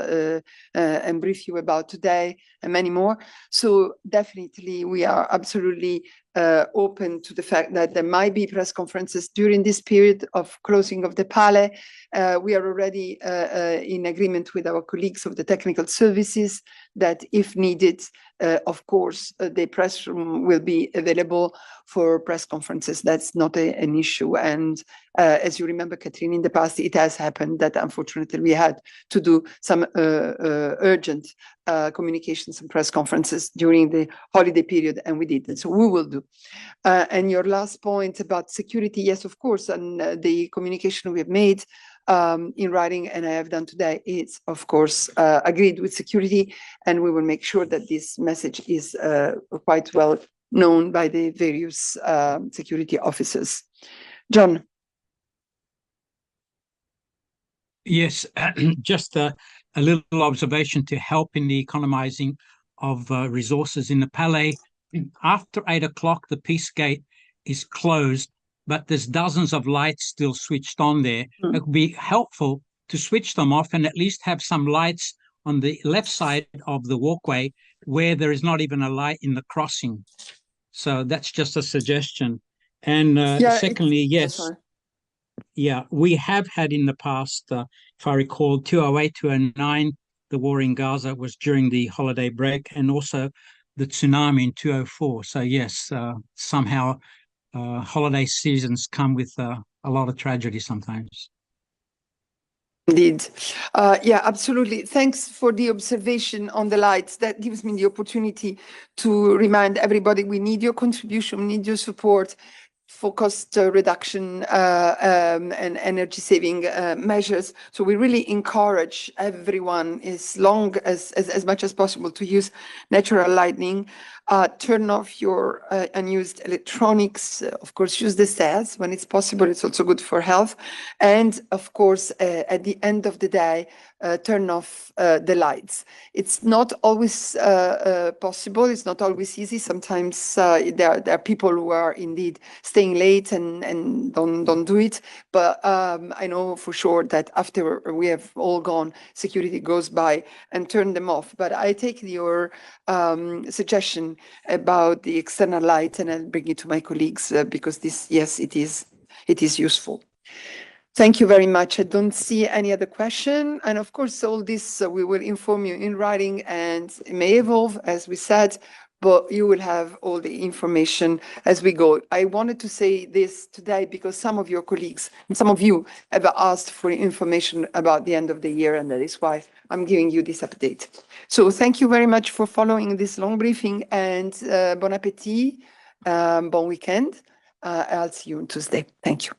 and briefed you about today, and many more. So definitely, we are absolutely open to the fact that there might be press conferences during this period of closing of the Palais. We are already in agreement with our colleagues of the technical services that if needed, of course, the press room will be available for press conferences. That's not an issue. And as you remember, Catherine, in the past, it has happened that unfortunately we had to do some urgent communications and press conferences during the holiday period, and we did. So we will do. And your last point about security, yes, of course, and the communication we have made in writing, and I have done today, is of course agreed with security, and we will make sure that this message is quite well known by the various security officers. John. Yes, just a little observation to help in the economizing of resources in the Palais. After 8 o'clock, the Peace Gate is closed, but there's dozens of lights still switched on there. It would be helpful to switch them off and at least have some lights on the left side of the walkway where there is not even a light in the crossing. So that's just a suggestion. And secondly, yes, we have had in the past, if I recall, 208, 209 the war in Gaza was during the holiday break, and also the tsunami in 2004. So yes, somehow holiday seasons come with a lot of tragedy sometimes. Indeed. Yeah, absolutely. Thanks for the observation on the lights. That gives me the opportunity to remind everybody we need your contribution, we need your support for cost reduction and energy saving measures. So we really encourage everyone as much as possible to use natural lighting. Turn off your unused electronics. Of course, use the stairs when it's possible. It's also good for health. And of course, at the end of the day, turn off the lights. It's not always possible. It's not always easy. Sometimes there are people who are indeed staying late and don't do it. But I know for sure that after we have all gone, security goes by and turn them off. But I take your suggestion about the external light, and I'll bring it to my colleagues because this, yes, it is useful. Thank you very much. I don't see any other question. And of course, all this we will inform you in writing, and it may evolve, as we said, but you will have all the information as we go. I wanted to say this today because some of your colleagues and some of you have asked for information about the end of the year, and that is why I'm giving you this update. So thank you very much for following this long briefing, and bon appétit, bon weekend. I'll see you on Tuesday. Thank you.